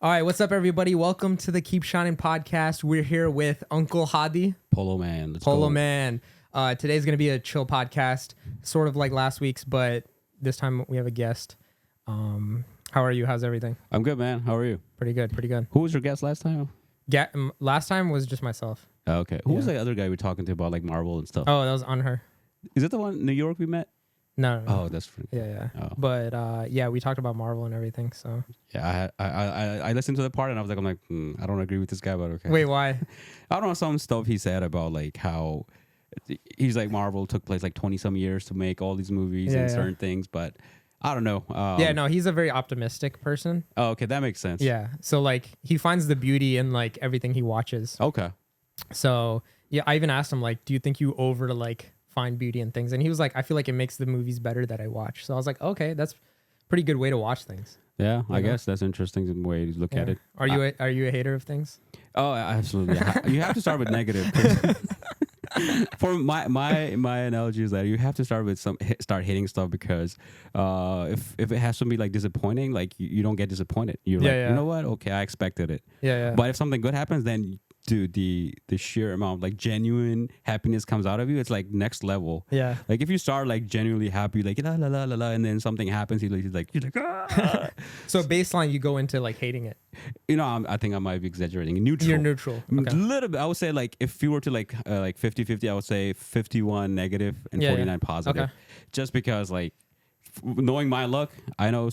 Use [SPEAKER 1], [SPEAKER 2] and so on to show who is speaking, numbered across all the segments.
[SPEAKER 1] All right, what's up, everybody? Welcome to the Keep Shining podcast. We're here with Uncle Hadi.
[SPEAKER 2] Polo Man. Let's
[SPEAKER 1] Polo
[SPEAKER 2] go.
[SPEAKER 1] Man. Today's going to be a chill podcast, sort of like last week's, but this time we have a guest. How are you? How's everything?
[SPEAKER 2] I'm good, man. How are you?
[SPEAKER 1] Pretty good, pretty good.
[SPEAKER 2] Who was your guest last time?
[SPEAKER 1] Last time was just myself.
[SPEAKER 2] Oh, okay. Who was the other guy we were talking to about like Marvel and stuff?
[SPEAKER 1] Oh, that was on her.
[SPEAKER 2] Is it the one in New York we met?
[SPEAKER 1] No.
[SPEAKER 2] Oh, that's funny.
[SPEAKER 1] Yeah.
[SPEAKER 2] Oh.
[SPEAKER 1] But yeah, we talked about Marvel and everything. So
[SPEAKER 2] Yeah, I listened to the part and I was like, I don't agree with this guy, but okay.
[SPEAKER 1] wait, why?
[SPEAKER 2] I don't know, some stuff he said about like how he's like Marvel took place like 20 some years to make all these movies and certain things, but I don't know.
[SPEAKER 1] Yeah, no, he's a very optimistic person.
[SPEAKER 2] Oh, okay, that makes sense.
[SPEAKER 1] Yeah, so like he finds the beauty in like everything he watches.
[SPEAKER 2] Okay.
[SPEAKER 1] So yeah, I even asked him like, do you think you over like find beauty in things? And he was like, I feel like it makes the movies better that I watch. So I was like, okay, that's a pretty good way to watch things.
[SPEAKER 2] Yeah, I guess that's interesting way to look at it.
[SPEAKER 1] Are you a hater of things?
[SPEAKER 2] Oh, absolutely. You have to start with negative. For my analogy is that you have to start with start hating stuff because if it has to be like disappointing, like you don't get disappointed. You're you know what? Okay, I expected it.
[SPEAKER 1] Yeah.
[SPEAKER 2] But if something good happens, then dude, the sheer amount of like genuine happiness comes out of you. It's like next level.
[SPEAKER 1] Yeah.
[SPEAKER 2] Like if you start like genuinely happy, like la la la la la, and then something happens, you're like ah.
[SPEAKER 1] So baseline, you go into like hating it.
[SPEAKER 2] You know, I think I might be exaggerating. Neutral.
[SPEAKER 1] You're neutral. Okay.
[SPEAKER 2] A little bit. I would say like if you were to like 50-50, I would say 51 negative and 49 positive. Okay. Just because like knowing my luck, I know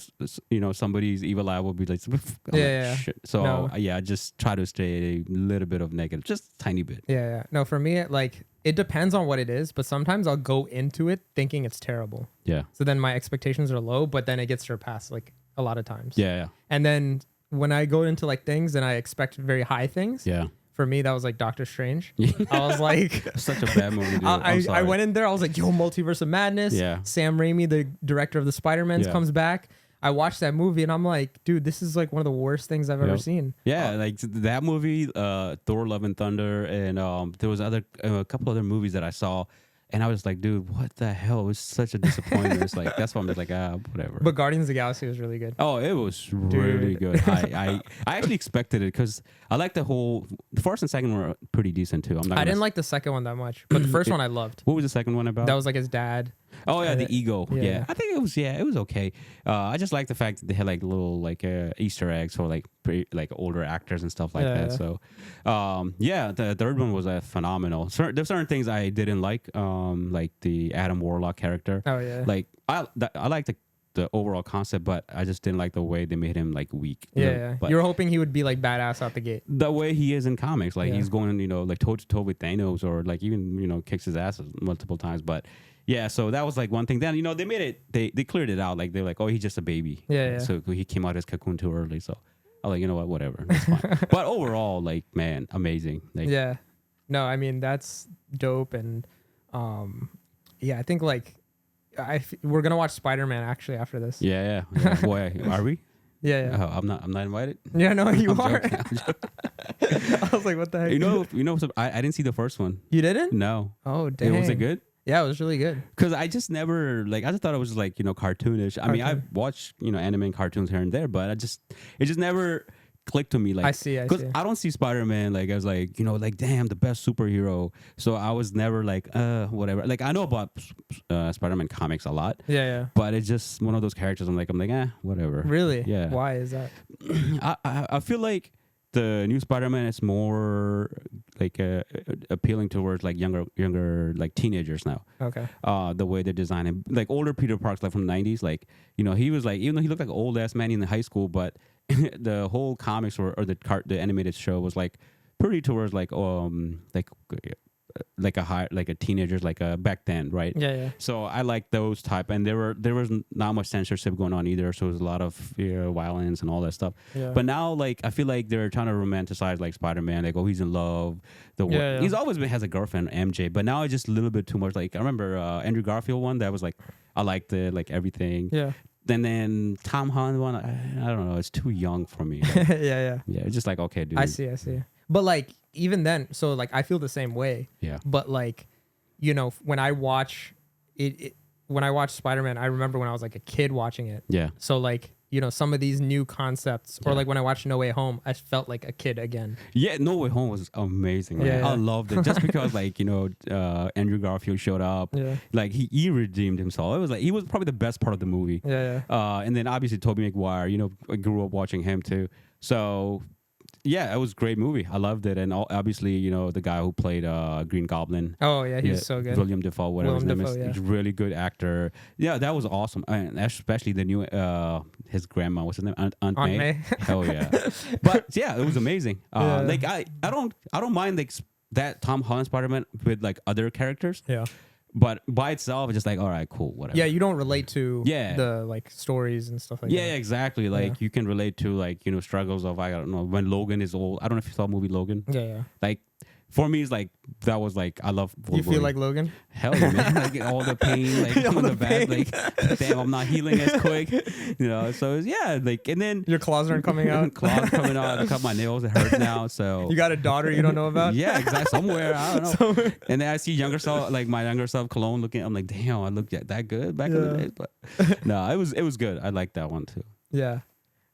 [SPEAKER 2] somebody's evil eye will be like shit. So I just try to stay a little bit of negative, just a tiny bit.
[SPEAKER 1] Yeah. No, for me, it depends on what it is, but sometimes I'll go into it thinking it's terrible.
[SPEAKER 2] Yeah.
[SPEAKER 1] So then my expectations are low, but then it gets surpassed like a lot of times.
[SPEAKER 2] Yeah.
[SPEAKER 1] And then when I go into like things and I expect very high things.
[SPEAKER 2] Yeah.
[SPEAKER 1] For me, that was like Doctor Strange. I was like...
[SPEAKER 2] Such a bad movie, dude.
[SPEAKER 1] I went in there, I was like, yo, Multiverse of Madness.
[SPEAKER 2] Yeah.
[SPEAKER 1] Sam Raimi, the director of the Spider-Mans, comes back. I watched that movie and I'm like, dude, this is like one of the worst things I've ever seen.
[SPEAKER 2] Yeah, like that movie, Thor: Love and Thunder, and there was a couple other movies that I saw. And I was like, dude, what the hell? It was such a disappointment. It's like, that's why I'm just like, whatever.
[SPEAKER 1] But Guardians of the Galaxy was really good.
[SPEAKER 2] Oh, it was really good. I actually expected it because I like the first and second were pretty decent too.
[SPEAKER 1] I didn't like the second one that much, but the first one I loved.
[SPEAKER 2] What was the second one about?
[SPEAKER 1] That was like his dad.
[SPEAKER 2] Oh yeah, the ego. Yeah. I think it was okay. I just like the fact that they had like little like Easter eggs for like older actors and stuff like that. So, the third one was phenomenal. There's certain things I didn't like the Adam Warlock character.
[SPEAKER 1] Oh yeah.
[SPEAKER 2] Like I like the overall concept, but I just didn't like the way they made him like weak.
[SPEAKER 1] Yeah. But you were hoping he would be like badass out the gate.
[SPEAKER 2] The way he is in comics, like he's going, like toe to toe with Thanos, or like even kicks his ass multiple times, but. Yeah, so that was like one thing. Then they made it. They cleared it out. Like they're like, oh, he's just a baby.
[SPEAKER 1] Yeah.
[SPEAKER 2] So he came out as cocoon too early. So I was like, you know what, whatever. That's fine. But overall, like, man, amazing. Like,
[SPEAKER 1] yeah. No, I mean that's dope, and I think like we're gonna watch Spider-Man actually after this.
[SPEAKER 2] Yeah. Boy, are we?
[SPEAKER 1] Yeah.
[SPEAKER 2] Oh, I'm not invited.
[SPEAKER 1] Yeah, no, you are.
[SPEAKER 2] Joking.
[SPEAKER 1] I was like, what the heck?
[SPEAKER 2] I didn't see the first one.
[SPEAKER 1] You didn't?
[SPEAKER 2] No.
[SPEAKER 1] Oh, dang.
[SPEAKER 2] Was it good?
[SPEAKER 1] Yeah, it was really good.
[SPEAKER 2] Because I just never I just thought it was like cartoonish. I mean, I watched anime and cartoons here and there, but it just never clicked to me. Like
[SPEAKER 1] I see.
[SPEAKER 2] Because I don't see Spider-Man like as like damn, the best superhero. So I was never like whatever. Like I know about Spider-Man comics a lot.
[SPEAKER 1] Yeah.
[SPEAKER 2] But it's just one of those characters. I'm like whatever.
[SPEAKER 1] Really?
[SPEAKER 2] Yeah.
[SPEAKER 1] Why is that?
[SPEAKER 2] I feel like the new Spider-Man is more like appealing towards like younger like teenagers now.
[SPEAKER 1] Okay.
[SPEAKER 2] The way they're designing, like older Peter Parks, like from the 90s, like he was like, even though he looked like an old ass man in the high school, but the whole comics or the animated show was like pretty towards like a teenagers back then, right?
[SPEAKER 1] Yeah.
[SPEAKER 2] So I like those type, and there was not much censorship going on either, so it was a lot of violence and all that stuff.
[SPEAKER 1] Yeah.
[SPEAKER 2] But now like I feel like they're trying to romanticize like Spider-Man, like he's in love. He's always has a girlfriend, MJ, but now it's just a little bit too much. Like I remember Andrew Garfield one that was like I liked it, like everything.
[SPEAKER 1] Yeah.
[SPEAKER 2] Then Tom Holland one, I don't know, it's too young for me. Like,
[SPEAKER 1] Yeah.
[SPEAKER 2] Yeah, it's just like okay, dude.
[SPEAKER 1] I see. But like even then, so like I feel the same way.
[SPEAKER 2] Yeah.
[SPEAKER 1] But like, when I watch it when I watch Spider-Man, I remember when I was like a kid watching it.
[SPEAKER 2] Yeah.
[SPEAKER 1] So like some of these new concepts, or like when I watched No Way Home, I felt like a kid again.
[SPEAKER 2] Yeah, No Way Home was amazing, man.
[SPEAKER 1] Yeah.
[SPEAKER 2] I loved it just because like Andrew Garfield showed up.
[SPEAKER 1] Yeah.
[SPEAKER 2] Like he redeemed himself. It was like he was probably the best part of the movie.
[SPEAKER 1] Yeah.
[SPEAKER 2] And then obviously Tobey Maguire, I grew up watching him too. So yeah, it was a great movie. I loved it. And obviously, the guy who played Green Goblin.
[SPEAKER 1] Oh yeah, he was so good.
[SPEAKER 2] William Dafoe, whatever his name is.
[SPEAKER 1] Yeah.
[SPEAKER 2] He's a really good actor. Yeah, that was awesome. And especially the new his grandma, what's his name? Aunt May. Hell yeah. But yeah, it was amazing. Like I don't mind like that Tom Holland Spider-Man with like other characters.
[SPEAKER 1] Yeah.
[SPEAKER 2] But by itself, it's just like, all right, cool, whatever.
[SPEAKER 1] Yeah, you don't relate to the like stories and stuff like that.
[SPEAKER 2] Yeah, exactly. Like you can relate to like, struggles of, I don't know, when Logan is old. I don't know if you saw the movie Logan.
[SPEAKER 1] Yeah.
[SPEAKER 2] Like for me, it's like, that was like, I love Wolverine.
[SPEAKER 1] You feel like Logan?
[SPEAKER 2] Hell yeah, man. Like all the pain, like in the back, like, damn, I'm not healing as quick. So it's, like, and then.
[SPEAKER 1] Your claws aren't coming out?
[SPEAKER 2] Claws coming out. I cut my nails. It hurts now, so.
[SPEAKER 1] You got a daughter you don't know about?
[SPEAKER 2] Yeah, exactly. Somewhere. I don't know. And then I see my younger self, Cologne, looking, I'm like, damn, I looked that good back in the days. But no, it was good. I liked that one too.
[SPEAKER 1] Yeah.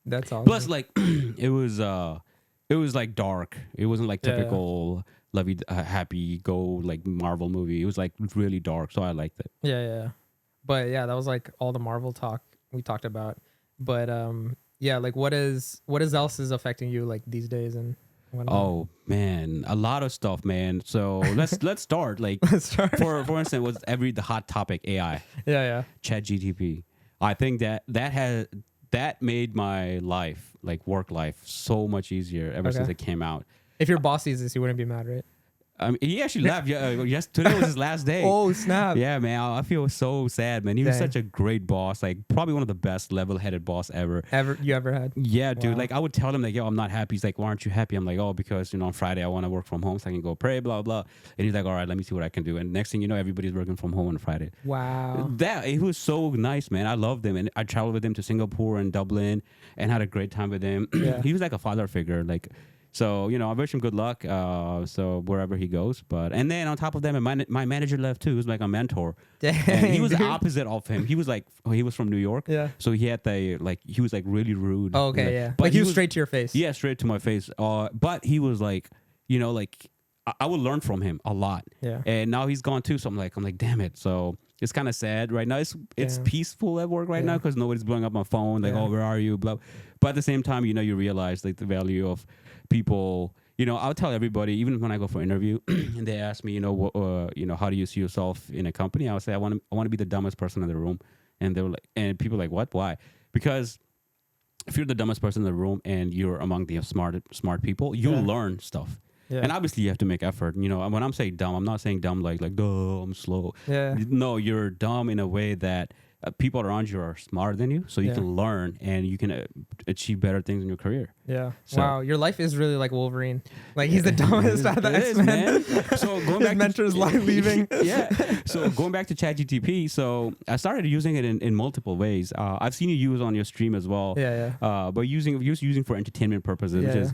[SPEAKER 1] That's awesome.
[SPEAKER 2] Plus, like, it was like dark. It wasn't like typical lovey happy go like Marvel movie. It was like really dark, so I liked it.
[SPEAKER 1] Yeah. But yeah, that was like all the Marvel talk we talked about. But like what else is affecting you like these days and whatnot?
[SPEAKER 2] Oh man, a lot of stuff, man. So let's start. Like for instance, was the hot topic AI.
[SPEAKER 1] Yeah.
[SPEAKER 2] ChatGPT. I think that made my life, like work life, so much easier ever since it came out.
[SPEAKER 1] If your boss sees this, he wouldn't be mad, right?
[SPEAKER 2] He actually left. Yes, today was his last day.
[SPEAKER 1] Oh snap!
[SPEAKER 2] Yeah, man, I feel so sad, man. He was such a great boss, like probably one of the best level-headed boss ever
[SPEAKER 1] you ever had.
[SPEAKER 2] Yeah, dude. Like I would tell him like, yo, I'm not happy. He's like, why aren't you happy? I'm like, oh, because on Friday I want to work from home so I can go pray, blah blah. And he's like, all right, let me see what I can do. And next thing you know, everybody's working from home on Friday.
[SPEAKER 1] Wow.
[SPEAKER 2] He was so nice, man. I loved him, and I traveled with him to Singapore and Dublin, and had a great time with him. He was like a father figure, like. So, I wish him good luck. So wherever he goes, and then on top of that, my manager left too. He was like a mentor.
[SPEAKER 1] Dang,
[SPEAKER 2] and he was the opposite of him. He was like, he was from New York.
[SPEAKER 1] Yeah.
[SPEAKER 2] So he had he was like really rude.
[SPEAKER 1] Oh, okay, yeah. But he was straight to your face.
[SPEAKER 2] Yeah, straight to my face. But he was like, like I would learn from him a lot.
[SPEAKER 1] Yeah.
[SPEAKER 2] And now he's gone too. So I'm like, damn it. So it's kind of sad right now. It's peaceful at work right now because nobody's blowing up my phone. Like, oh, where are you? Blah. But at the same time, you realize like the value of people. I'll tell everybody, even when I go for an interview, and they ask me, how do you see yourself in a company? I would say I want to be the dumbest person in the room, and they were like, and people are like, what? Why? Because if you're the dumbest person in the room and you're among the smart people, you'll learn stuff. Yeah. And obviously you have to make effort. When I'm saying dumb, I'm not saying dumb like, duh, I'm slow.
[SPEAKER 1] Yeah.
[SPEAKER 2] No, you're dumb in a way that people around you are smarter than you, so you can learn and you can achieve better things in your career.
[SPEAKER 1] Yeah. So, wow, your life is really like Wolverine. Like he's the dumbest out of the X-Men.
[SPEAKER 2] So going back,
[SPEAKER 1] mentor's leaving.
[SPEAKER 2] Yeah. So going back to ChatGPT, so I started using it in multiple ways. I've seen you use on your stream as well.
[SPEAKER 1] Yeah.
[SPEAKER 2] But using for entertainment purposes, which is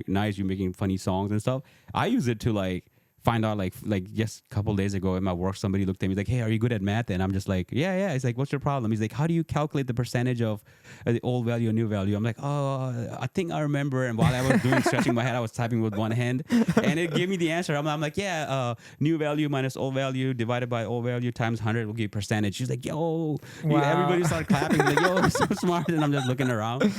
[SPEAKER 2] nice. You're making funny songs and stuff. I use it to like find out like just a couple days ago at my work, somebody looked at me like, hey, are you good at math? And I'm just like, yeah. He's like, what's your problem? He's like, how do you calculate the percentage of the old value and new value? I'm like, oh, I think I remember. And while I was stretching my head, I was typing with one hand, and it gave me the answer. I'm like, new value minus old value divided by old value times 100 will give percentage. She's like, yo, everybody started clapping. Like, yo, I'm so smart. And I'm just looking around.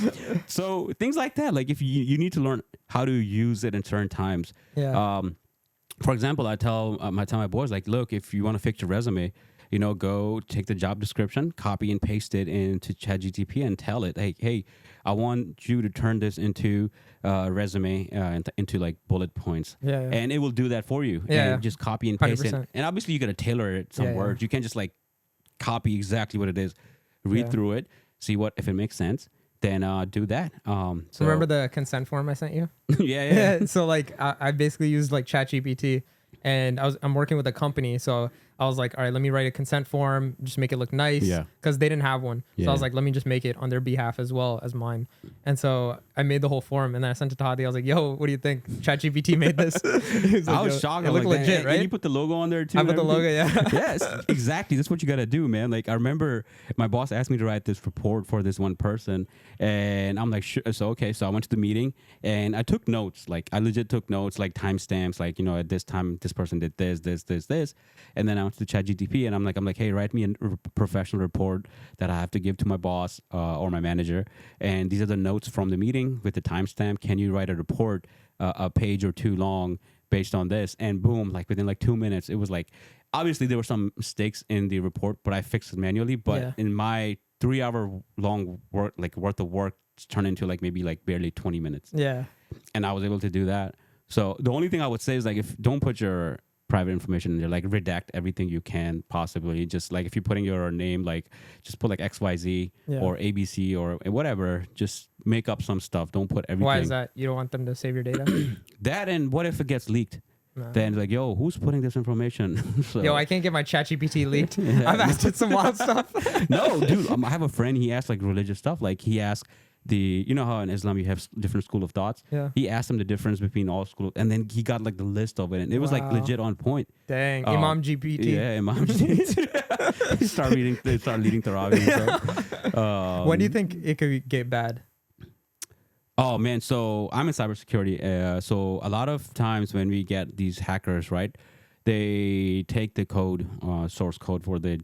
[SPEAKER 2] So things like that, like if you need to learn how to use it in certain times.
[SPEAKER 1] Yeah.
[SPEAKER 2] For example, I tell my boys, like, look, if you want to fix your resume, go take the job description, copy and paste it into ChatGPT and tell it, hey, I want you to turn this into a resume, into like bullet points.
[SPEAKER 1] Yeah.
[SPEAKER 2] And it will do that for you.
[SPEAKER 1] Yeah.
[SPEAKER 2] And just copy and paste
[SPEAKER 1] 100%.
[SPEAKER 2] it. And obviously you got to tailor it some words. You can't just like copy exactly what it is. Read through it, see if it makes sense. Then do that. So
[SPEAKER 1] remember the consent form I sent you?
[SPEAKER 2] Yeah.
[SPEAKER 1] So like I basically used like ChatGPT, and I'm working with a company, so I was like, all right, let me write a consent form, just make it look nice.
[SPEAKER 2] Yeah.
[SPEAKER 1] Because they didn't have one. So
[SPEAKER 2] Yeah.
[SPEAKER 1] I was like, let me just make it on their behalf as well as mine. And so I made the whole form and then I sent it to Hadi. I was like, yo, what do you think? ChatGPT made this.
[SPEAKER 2] I was shocked.
[SPEAKER 1] It looked
[SPEAKER 2] like,
[SPEAKER 1] legit, right?
[SPEAKER 2] And you put the logo on there too.
[SPEAKER 1] I put the logo, yeah.
[SPEAKER 2] Yes, exactly. That's what you got to do, man. Like, I remember my boss asked me to write this report for this one person. And I'm like, sure. So, okay. So I went to the meeting and I took notes. Like, I legit took notes, like timestamps, like, you know, at this time, this person did this. And then I went to ChatGPT and I'm like, hey, write me a professional report that I have to give to my boss or my manager. And these are the notes from the meeting with the timestamp. Can you write a report a page or two long based on this? And boom, like within like 2 minutes, it was like, obviously there were some mistakes in the report, but I fixed it manually. But in my 3-hour long work, like worth of work, turned into like maybe like barely 20 minutes.
[SPEAKER 1] Yeah.
[SPEAKER 2] And I was able to do that. So the only thing I would say is like, if don't put your private information in there, like redact everything you can possibly. Just like if you're putting your name, like just put like XYZ or ABC or whatever. Just make up some stuff. Don't put everything.
[SPEAKER 1] Why is that? You don't want them to save your data?
[SPEAKER 2] That, and what if it gets leaked? Then like, yo, who's putting this information? So,
[SPEAKER 1] yo, I can't get my ChatGPT leaked. I've asked it some wild stuff.
[SPEAKER 2] No, dude, I have a friend. He asked like religious stuff. Like he asked you know how in Islam you have different school of thoughts.
[SPEAKER 1] Yeah.
[SPEAKER 2] He asked him the difference between all school, and then he got like the list of it, and it was like legit on point.
[SPEAKER 1] Dang, Imam GPT.
[SPEAKER 2] Yeah, Imam GPT. He started leading Tarawih.
[SPEAKER 1] When do you think it could get bad?
[SPEAKER 2] Oh man, so I'm in cybersecurity. So a lot of times when we get these hackers, right, they take the code, source code for the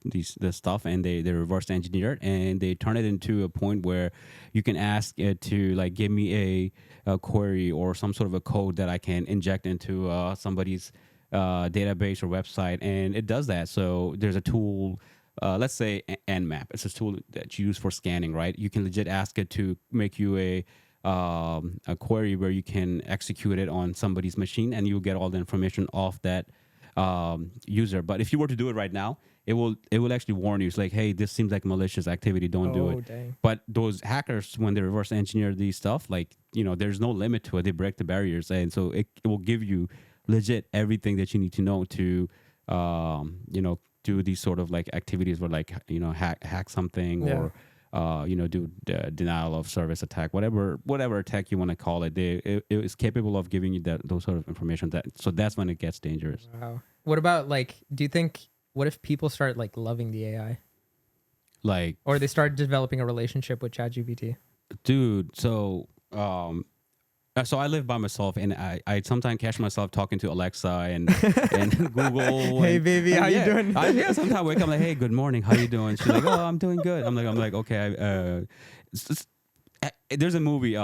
[SPEAKER 2] stuff, and they reverse engineer it, and they turn it into a point where you can ask it to like give me a query or some sort of a code that I can inject into somebody's database or website, and it does that. So there's a tool. Let's say Nmap. It's a tool that you use for scanning, right? You can legit ask it to make you a query where you can execute it on somebody's machine, and you'll get all the information off that user. But if you were to do it right now, it will actually warn you. It's like, hey, this seems like malicious activity. Don't do it.
[SPEAKER 1] Dang.
[SPEAKER 2] But those hackers, when they reverse engineer these stuff, like, you know, there's no limit to it. They break the barriers, and so it will give you legit everything that you need to know to, you know, do these sort of like activities where, like, you know, hack something or you know, do denial of service attack, whatever attack you want to call it. It is capable of giving you those sort of information. So that's when it gets dangerous.
[SPEAKER 1] Wow. What about like? Do you think? What if people start like loving the AI?
[SPEAKER 2] Like,
[SPEAKER 1] or they start developing a relationship with ChatGPT?
[SPEAKER 2] Dude, so so I live by myself, and I sometimes catch myself talking to Alexa and Google.
[SPEAKER 1] Hey, baby, how you doing?
[SPEAKER 2] Sometimes I wake up like, hey, good morning, how you doing? She's like, oh, I'm doing good. I'm like, okay. There's a movie,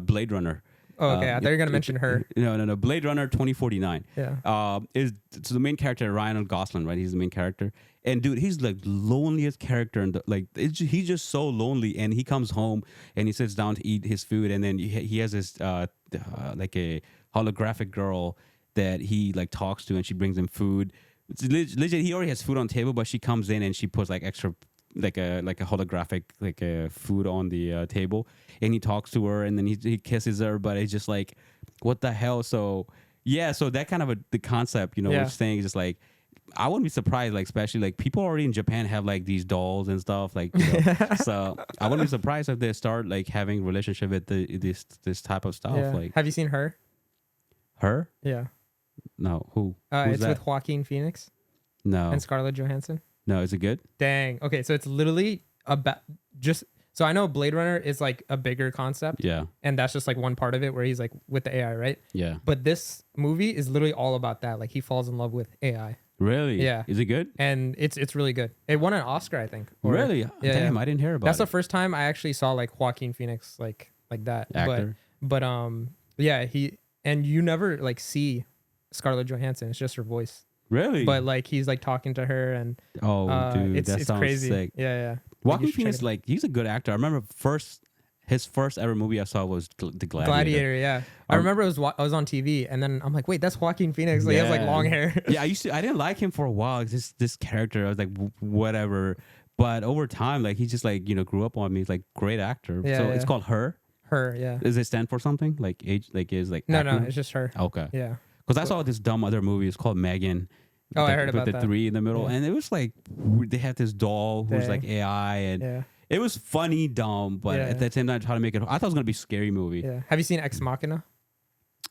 [SPEAKER 2] Blade Runner.
[SPEAKER 1] Oh, okay. I thought you were gonna mention her.
[SPEAKER 2] No. Blade Runner 2049.
[SPEAKER 1] Yeah.
[SPEAKER 2] It's the main character, Ryan Gosling, right? He's the main character, and dude, he's like loneliest character, and he's just so lonely. And he comes home and he sits down to eat his food, and then he has this like a holographic girl that he like talks to, and she brings him food. It's legit. He already has food on table, but she comes in and she puts like extra. Like a holographic food on the table, and he talks to her, and then he kisses her, but it's just like, what the hell? So yeah, so that kind of the concept, you know, what saying is just like, I wouldn't be surprised, like especially like people already in Japan have like these dolls and stuff, like, you know, so I wouldn't be surprised if they start like having relationship with this type of stuff.
[SPEAKER 1] Yeah.
[SPEAKER 2] Like,
[SPEAKER 1] have you seen her?
[SPEAKER 2] Her?
[SPEAKER 1] Yeah.
[SPEAKER 2] No, who?
[SPEAKER 1] It's that? With Joaquin Phoenix.
[SPEAKER 2] No.
[SPEAKER 1] And Scarlett Johansson.
[SPEAKER 2] No, is it good?
[SPEAKER 1] Dang. Okay, so it's literally about just. So I know Blade Runner is like a bigger concept.
[SPEAKER 2] Yeah.
[SPEAKER 1] And that's just like one part of it where he's like with the AI, right?
[SPEAKER 2] Yeah.
[SPEAKER 1] But this movie is literally all about that. Like he falls in love with AI.
[SPEAKER 2] Really?
[SPEAKER 1] Yeah.
[SPEAKER 2] Is it good?
[SPEAKER 1] And it's really good. It won an Oscar, I think.
[SPEAKER 2] Really?
[SPEAKER 1] Yeah,
[SPEAKER 2] Damn, I didn't hear about
[SPEAKER 1] That's
[SPEAKER 2] it.
[SPEAKER 1] the first time I actually saw like Joaquin Phoenix like that.
[SPEAKER 2] Actor.
[SPEAKER 1] But yeah, you never like see Scarlett Johansson. It's just her voice.
[SPEAKER 2] Really?
[SPEAKER 1] But like he's like talking to her, and
[SPEAKER 2] dude, that sounds
[SPEAKER 1] crazy.
[SPEAKER 2] sick.
[SPEAKER 1] Yeah.
[SPEAKER 2] Joaquin Phoenix, like, he's a good actor. I remember his first ever movie I saw was The Gladiator.
[SPEAKER 1] Yeah. I remember I was on TV, and then I'm like, wait, that's Joaquin Phoenix. Like, he has like long hair.
[SPEAKER 2] Yeah, I didn't like him for a while. This character, I was like, whatever. But over time, like, he just like, you know, grew up on me. He's like great actor.
[SPEAKER 1] Yeah,
[SPEAKER 2] so
[SPEAKER 1] yeah.
[SPEAKER 2] it's called Her.
[SPEAKER 1] Her, yeah.
[SPEAKER 2] Does it stand for something? Like age, like is like
[SPEAKER 1] no,
[SPEAKER 2] acronym?
[SPEAKER 1] it's just her.
[SPEAKER 2] Okay.
[SPEAKER 1] Yeah.
[SPEAKER 2] Because I saw this dumb other movie. It's called Megan,
[SPEAKER 1] Oh, I heard
[SPEAKER 2] Put
[SPEAKER 1] about
[SPEAKER 2] the
[SPEAKER 1] that.
[SPEAKER 2] 3 in the middle,
[SPEAKER 1] Yeah.
[SPEAKER 2] and it was like they had this doll who's
[SPEAKER 1] Dang.
[SPEAKER 2] like AI, and
[SPEAKER 1] Yeah.
[SPEAKER 2] it was funny, dumb, but at
[SPEAKER 1] Yeah.
[SPEAKER 2] the same time, trying to make it. I thought it was gonna be a scary movie.
[SPEAKER 1] Yeah. Have you seen Ex Machina?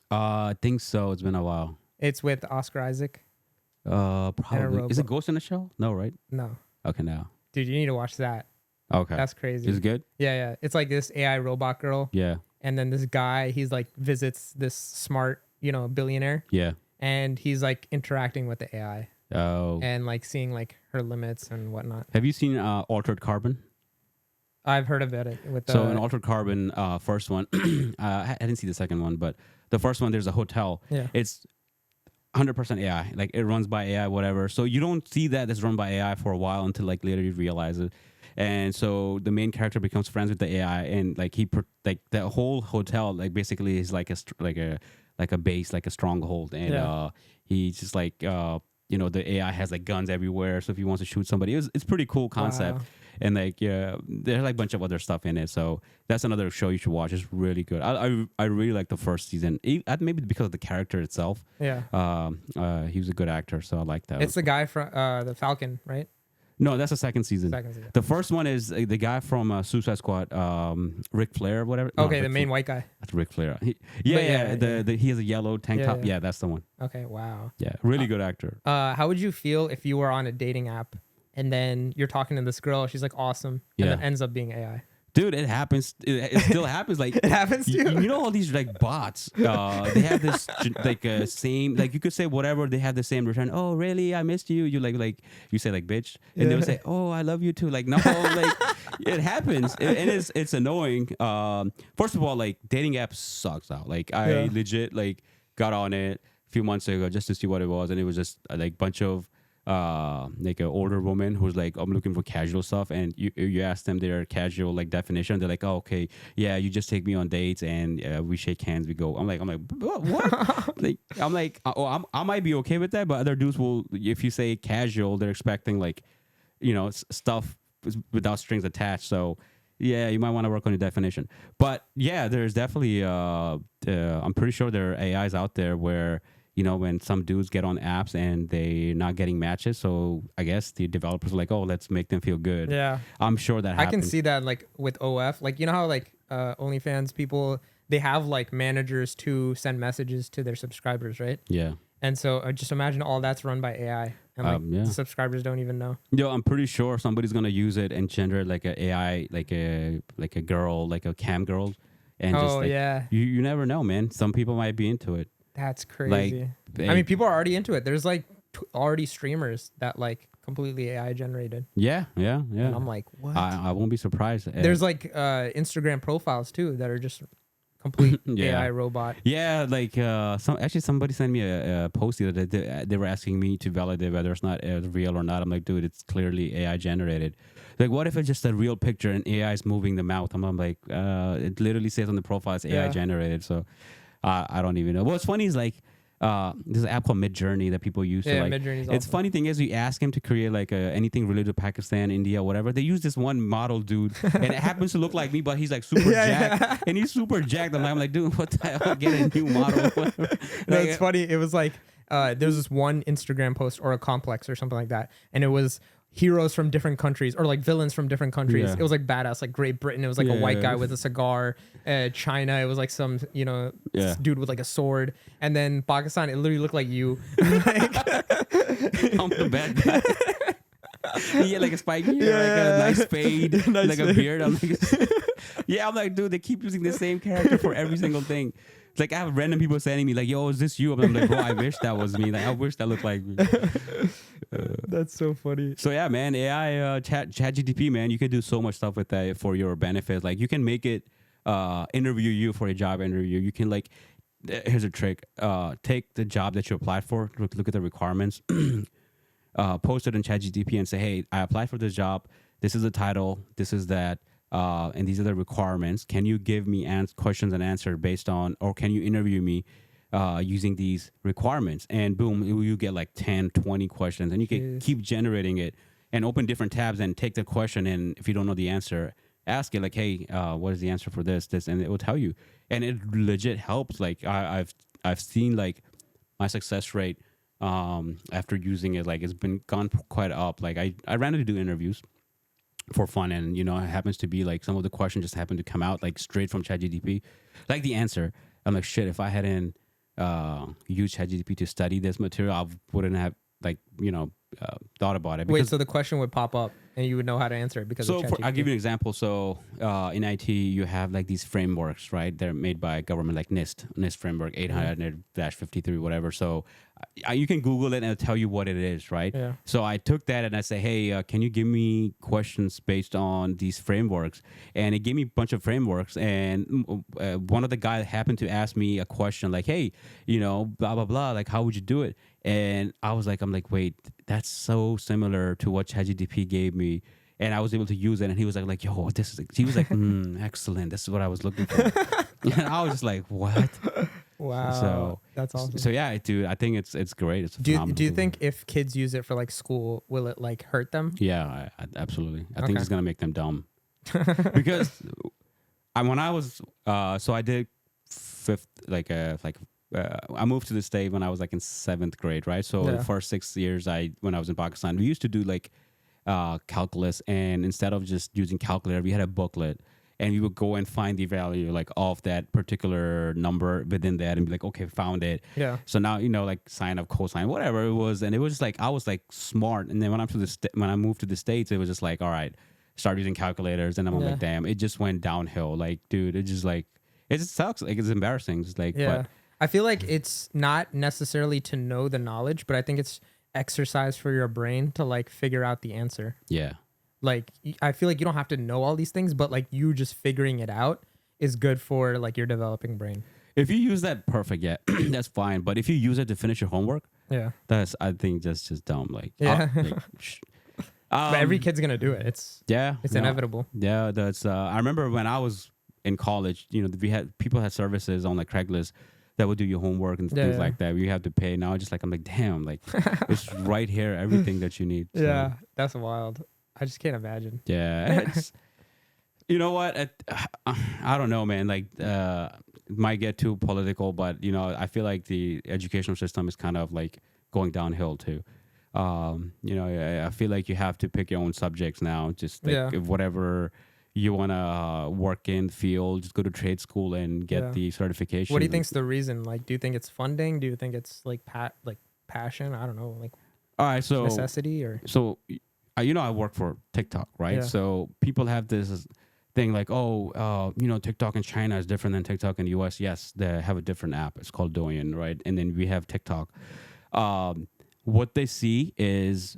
[SPEAKER 2] I think so. It's been a while.
[SPEAKER 1] It's with Oscar Isaac.
[SPEAKER 2] Probably. Is it
[SPEAKER 1] robot.
[SPEAKER 2] Ghost in the Shell? No, right?
[SPEAKER 1] No.
[SPEAKER 2] Okay, now.
[SPEAKER 1] Dude, you need to watch that.
[SPEAKER 2] Okay.
[SPEAKER 1] That's crazy.
[SPEAKER 2] Is it good?
[SPEAKER 1] Yeah, yeah. It's like this AI robot girl,
[SPEAKER 2] Yeah.
[SPEAKER 1] and then this guy, he's like visits this smart, billionaire,
[SPEAKER 2] Yeah.
[SPEAKER 1] and he's like interacting with the AI
[SPEAKER 2] Oh.
[SPEAKER 1] and like seeing like her limits and whatnot.
[SPEAKER 2] Have you seen Altered Carbon?
[SPEAKER 1] I've heard about it with the
[SPEAKER 2] So in Altered Carbon, first one, I didn't see the second one, but the first one, there's a hotel.
[SPEAKER 1] yeah.
[SPEAKER 2] It's 100% AI. Like it runs by AI, whatever. So you don't see that it's run by AI for a while until like later you realize it. And so the main character becomes friends with the AI, and like like the whole hotel like basically is like a base, like a stronghold, and he's just like the AI has like guns everywhere. So if he wants to shoot somebody, it's pretty cool concept.
[SPEAKER 1] Wow.
[SPEAKER 2] And like there's like a bunch of other stuff in it. So that's another show you should watch. It's really good. I really like the first season. Maybe because of the character itself.
[SPEAKER 1] Yeah.
[SPEAKER 2] He was a good actor, so I like that.
[SPEAKER 1] It's the guy from the Falcon, right?
[SPEAKER 2] No, that's the second season.
[SPEAKER 1] Second season.
[SPEAKER 2] The first one is the guy from Suicide Squad, Ric Flair, whatever. No,
[SPEAKER 1] Okay, the main white guy.
[SPEAKER 2] That's Ric Flair.
[SPEAKER 1] But yeah,
[SPEAKER 2] He has a yellow tank top.
[SPEAKER 1] yeah.
[SPEAKER 2] Yeah, that's the one.
[SPEAKER 1] Okay, wow.
[SPEAKER 2] Yeah, really good actor.
[SPEAKER 1] How would you feel if you were on a dating app and then you're talking to this girl, she's like awesome, and then ends up being AI?
[SPEAKER 2] Dude, it happens. It still happens. Like
[SPEAKER 1] It happens too.
[SPEAKER 2] You know all these like bots. They have this same, like you could say whatever. They have the same return. Oh, really? I missed you. You like you say like bitch, and they'll say, oh, I love you too. Like no, like it happens, and it's annoying. First of all, like dating apps sucks out. Like I legit like got on it a few months ago just to see what it was, and it was just like bunch of like an older woman who's like, I'm looking for casual stuff, and you ask them their casual like definition, they're like, oh, okay, yeah, you just take me on dates and we shake hands, we go. I'm like what? Like I'm like, I might be okay with that, but other dudes will, if you say casual, they're expecting like stuff without strings attached. So yeah, you might want to work on your definition. But yeah, there's definitely I'm pretty sure there are AIs out there where when some dudes get on apps and they're not getting matches, so I guess the developers are like, oh, let's make them feel good.
[SPEAKER 1] Yeah.
[SPEAKER 2] I'm sure that happens.
[SPEAKER 1] I can see that like with OF, like how like OnlyFans people, they have like managers to send messages to their subscribers, right?
[SPEAKER 2] Yeah.
[SPEAKER 1] And so just imagine all that's run by AI, and like the subscribers don't even know.
[SPEAKER 2] Yo, I'm pretty sure somebody's gonna use it and generate like a AI, like a girl, like a cam girl, and just like, you never know, man. Some people might be into it.
[SPEAKER 1] That's crazy. I mean, people are already into it. There's like already streamers that like completely AI generated.
[SPEAKER 2] Yeah.
[SPEAKER 1] And I'm like, what?
[SPEAKER 2] I won't be surprised.
[SPEAKER 1] There's like Instagram profiles too that are just complete AI robot.
[SPEAKER 2] Yeah, like somebody sent me a post the other day. They were asking me to validate whether it's not real or not. I'm like, dude, it's clearly AI generated. Like, what if it's just a real picture and AI is moving the mouth? I'm like, it literally says on the profile it's AI generated. So I don't even know. What's funny is like there's an app called Midjourney that people use.
[SPEAKER 1] Yeah,
[SPEAKER 2] to, like,
[SPEAKER 1] Midjourney's
[SPEAKER 2] it's
[SPEAKER 1] awesome.
[SPEAKER 2] Funny thing is, you ask him to create like anything related to Pakistan, India, whatever. They use this one model dude, and it happens to look like me, but he's like super jacked, and he's super jacked. I'm like, dude, what the hell? Get a new model.
[SPEAKER 1] No, it's funny. It was like there was this one Instagram post or a complex or something like that, and it was heroes from different countries or like villains from different countries.
[SPEAKER 2] Yeah.
[SPEAKER 1] It was like badass, like Great Britain. It was like a white guy with a cigar. China, it was like some dude with like a sword. And then Pakistan, it literally looked like you. Like,
[SPEAKER 2] I'm the bad guy. He had like a spiky hair, like a nice fade, like a beard. I'm like, dude, they keep using the same character for every single thing. It's like I have random people sending me like, yo, is this you? I'm like, bro, I wish that was me. Like, I wish that looked like me.
[SPEAKER 1] That's so funny.
[SPEAKER 2] So yeah, man, AI, ChatGPT, man, you can do so much stuff with that for your benefit. Like you can make it interview you for a job interview. You can like, here's a trick. Take the job that you applied for, look at the requirements, post it in ChatGPT and say, hey, I applied for this job. This is the title. This is that. And these are the requirements. Can you give me questions and answers based on, or can you interview me using these requirements? And boom, you get like 10, 20 questions, and you can keep generating it and open different tabs and take the question. And if you don't know the answer, ask it like, hey, what is the answer for this, and it will tell you. And it legit helps. Like I've seen like my success rate after using it, like it's been gone quite up. Like I randomly do interviews for fun, and it happens to be like some of the questions just happen to come out like straight from ChatGPT, like the answer. I'm like, shit, if I hadn't used ChatGPT to study this material, I wouldn't have like thought about it.
[SPEAKER 1] Wait, so the question would pop up and you would know how to answer it because of ChatGPT.
[SPEAKER 2] I'll give you an example. So in IT, you have like these frameworks, right? They're made by government, like NIST framework, 800-53, whatever. So you can Google it and it'll tell you what it is, right?
[SPEAKER 1] Yeah.
[SPEAKER 2] So I took that and I say, hey, can you give me questions based on these frameworks? And it gave me a bunch of frameworks. And one of the guys happened to ask me a question like, hey, blah, blah, blah. Like, how would you do it? And I'm like, wait, that's so similar to what ChatGPT gave me. And I was able to use it. And he was like, yo, he was like, excellent. This is what I was looking for. And I was just like, what?
[SPEAKER 1] Wow.
[SPEAKER 2] So
[SPEAKER 1] that's awesome.
[SPEAKER 2] So yeah, dude, I think it's great. It's
[SPEAKER 1] do you think if kids use it for like school, will it like hurt them?
[SPEAKER 2] Yeah, I absolutely. I think it's gonna make them dumb. Because when I was so I did fifth I moved to the state when I was like in 7th grade, right? So the first 6 years when I was in Pakistan, we used to do like calculus, and instead of just using calculator, we had a booklet. And we would go and find the value like of that particular number within that, and be like, okay, found it.
[SPEAKER 1] Yeah.
[SPEAKER 2] So now like sine of cosine, whatever it was, and it was just like I was like smart. And then when I moved to the States, it was just like, all right, start using calculators, and I'm like, damn, it just went downhill. Like, dude, it just sucks. Like it's embarrassing. It's like, but
[SPEAKER 1] I feel like it's not necessarily to know the knowledge, but I think it's exercise for your brain to like figure out the answer.
[SPEAKER 2] Yeah.
[SPEAKER 1] Like, I feel like you don't have to know all these things, but like you just figuring it out is good for like your developing brain.
[SPEAKER 2] If you use that, perfect, yeah, that's fine. But if you use it to finish your homework, I think that's just dumb. Like,
[SPEAKER 1] but every kid's gonna do it. It's inevitable.
[SPEAKER 2] Yeah, that's. I remember when I was in college, people had services on like Craigslist that would do your homework and things like that. You have to pay. Now, I'm like, damn, like it's right here, everything that you need. So.
[SPEAKER 1] Yeah, that's wild. I just can't imagine.
[SPEAKER 2] Yeah. It's, you know what? I don't know, man. Like, it might get too political, but, I feel like the educational system is kind of like going downhill too. I feel like you have to pick your own subjects now. Just like whatever you want to work in field, just go to trade school and get the certification.
[SPEAKER 1] What do you think's the reason? Like, do you think it's funding? Do you think it's like passion? I don't know. Like,
[SPEAKER 2] all right, so
[SPEAKER 1] necessity or
[SPEAKER 2] so. I work for TikTok, right?
[SPEAKER 1] Yeah.
[SPEAKER 2] So people have this thing like, TikTok in China is different than TikTok in the US. Yes, they have a different app. It's called Douyin, right? And then we have TikTok. What they see is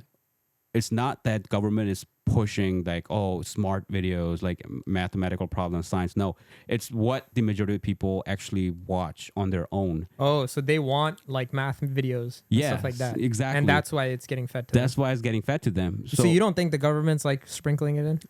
[SPEAKER 2] it's not that government is pushing like, smart videos, like mathematical problems, science. No, it's what the majority of people actually watch on their own.
[SPEAKER 1] Oh, so they want like math videos and stuff like that.
[SPEAKER 2] Exactly.
[SPEAKER 1] And that's why it's getting fed to them.
[SPEAKER 2] That's why it's getting fed to them.
[SPEAKER 1] So you don't think the government's like sprinkling it in?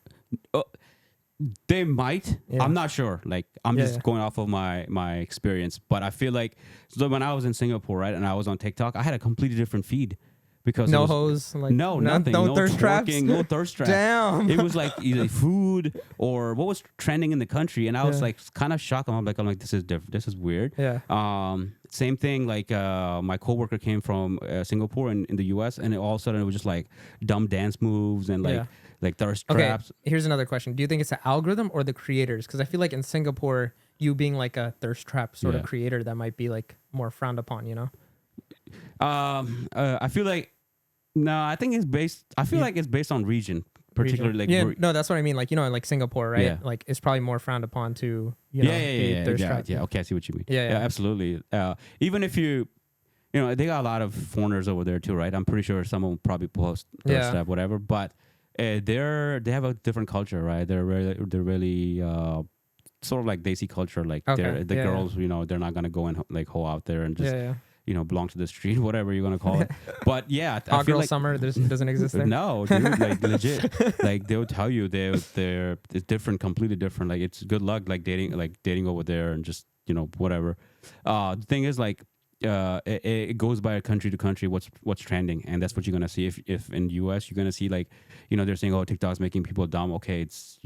[SPEAKER 2] They might. Yeah. I'm not sure. Like I'm just going off of my experience. But I feel like when I was in Singapore, right, and I was on TikTok, I had a completely different feed. Because
[SPEAKER 1] no hose, like
[SPEAKER 2] nothing,
[SPEAKER 1] no
[SPEAKER 2] thirst traps, no thirst traps.
[SPEAKER 1] Damn,
[SPEAKER 2] it was like either food or what was trending in the country, and I was like kind of shocked. I'm like, this is different. This is weird.
[SPEAKER 1] Yeah.
[SPEAKER 2] Same thing. Like my coworker came from Singapore in the U.S., and all of a sudden it was just like dumb dance moves and like thirst traps.
[SPEAKER 1] Here's another question: do you think it's the algorithm or the creators? Because I feel like in Singapore, you being like a thirst trap sort of creator, that might be like more frowned upon.
[SPEAKER 2] I feel like I think it's based. I feel like it's based on region, particularly like
[SPEAKER 1] no, that's what I mean. Like like Singapore, right? Yeah. Like it's probably more frowned upon to thirst trap.
[SPEAKER 2] Yeah. Okay, I see what you mean.
[SPEAKER 1] Yeah,
[SPEAKER 2] absolutely. Even if they got a lot of foreigners over there too, right? I'm pretty sure someone will probably post thirst trap, whatever. But they have a different culture, right? They're really sort of like Desi culture. Like the girls, they're not gonna go and like hoe out there and just. Belong to the street, whatever you want to call it. But I
[SPEAKER 1] Hot
[SPEAKER 2] feel
[SPEAKER 1] girl
[SPEAKER 2] like
[SPEAKER 1] summer doesn't exist there.
[SPEAKER 2] No, dude, like legit. Like they'll tell you they're it's different, completely different. Like it's good luck, like dating over there and just whatever. The thing is like it goes by country to country what's trending, and that's what you're gonna see. If in the US you're gonna see like they're saying TikTok's making people dumb. Okay, it's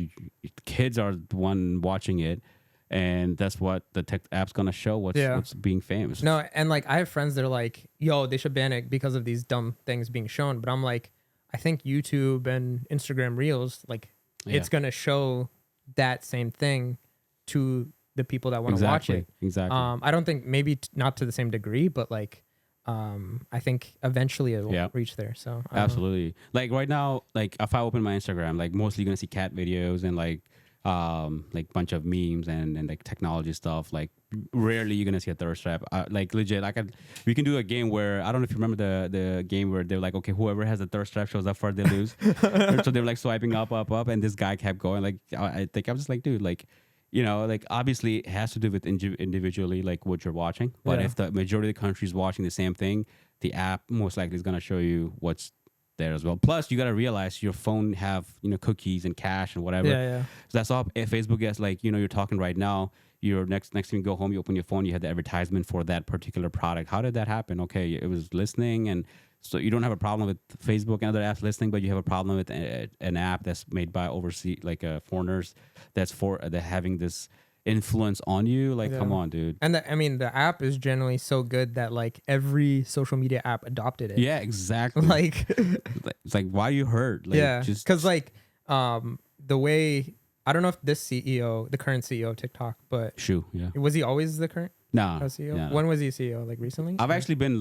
[SPEAKER 2] kids are the one watching it. and that's what the tech app's gonna show. What's being famous.
[SPEAKER 1] No, and like I have friends that are like, yo, they should ban it because of these dumb things being shown. But I'm like, I think YouTube and Instagram Reels, like, it's gonna show that same thing to the people that want to watch it.
[SPEAKER 2] Exactly.
[SPEAKER 1] I don't think maybe not to the same degree, but like, I think eventually it will reach there. So
[SPEAKER 2] absolutely, like right now, like if I open my Instagram, like mostly you're gonna see cat videos and like bunch of memes and like technology stuff. Like rarely you're gonna see a thirst trap. Like legit, we can do a game where I don't know if you remember the game where they're like, okay, whoever has a thirst trap shows up first, they lose. So they're like swiping up, and this guy kept going. Like I think I was just like, dude, like, you know, like obviously it has to do with individually, like what you're watching. But if the majority of the country is watching the same thing, the app most likely is gonna show you what's there as well. Plus, you got to realize your phone have, you know, cookies and cache and whatever. So that's all. If Facebook gets, like, you know, you're talking right now, your next time you go home, you open your phone, you have the advertisement for that particular product. How did that happen? Okay, it was listening, and so you don't have a problem with Facebook and other apps listening, but you have a problem with an app that's made by overseas, like foreigners, that's having this influence on you. Like, come on, dude.
[SPEAKER 1] And I mean, the app is generally so good that like every social media app adopted it.
[SPEAKER 2] Yeah, exactly.
[SPEAKER 1] Like,
[SPEAKER 2] it's like, why you hurt? Like,
[SPEAKER 1] just because like the way, I don't know if this CEO, the current CEO of TikTok, but was he always the current?
[SPEAKER 2] No,
[SPEAKER 1] CEO.
[SPEAKER 2] No.
[SPEAKER 1] When was he CEO? Like recently?
[SPEAKER 2] I've actually been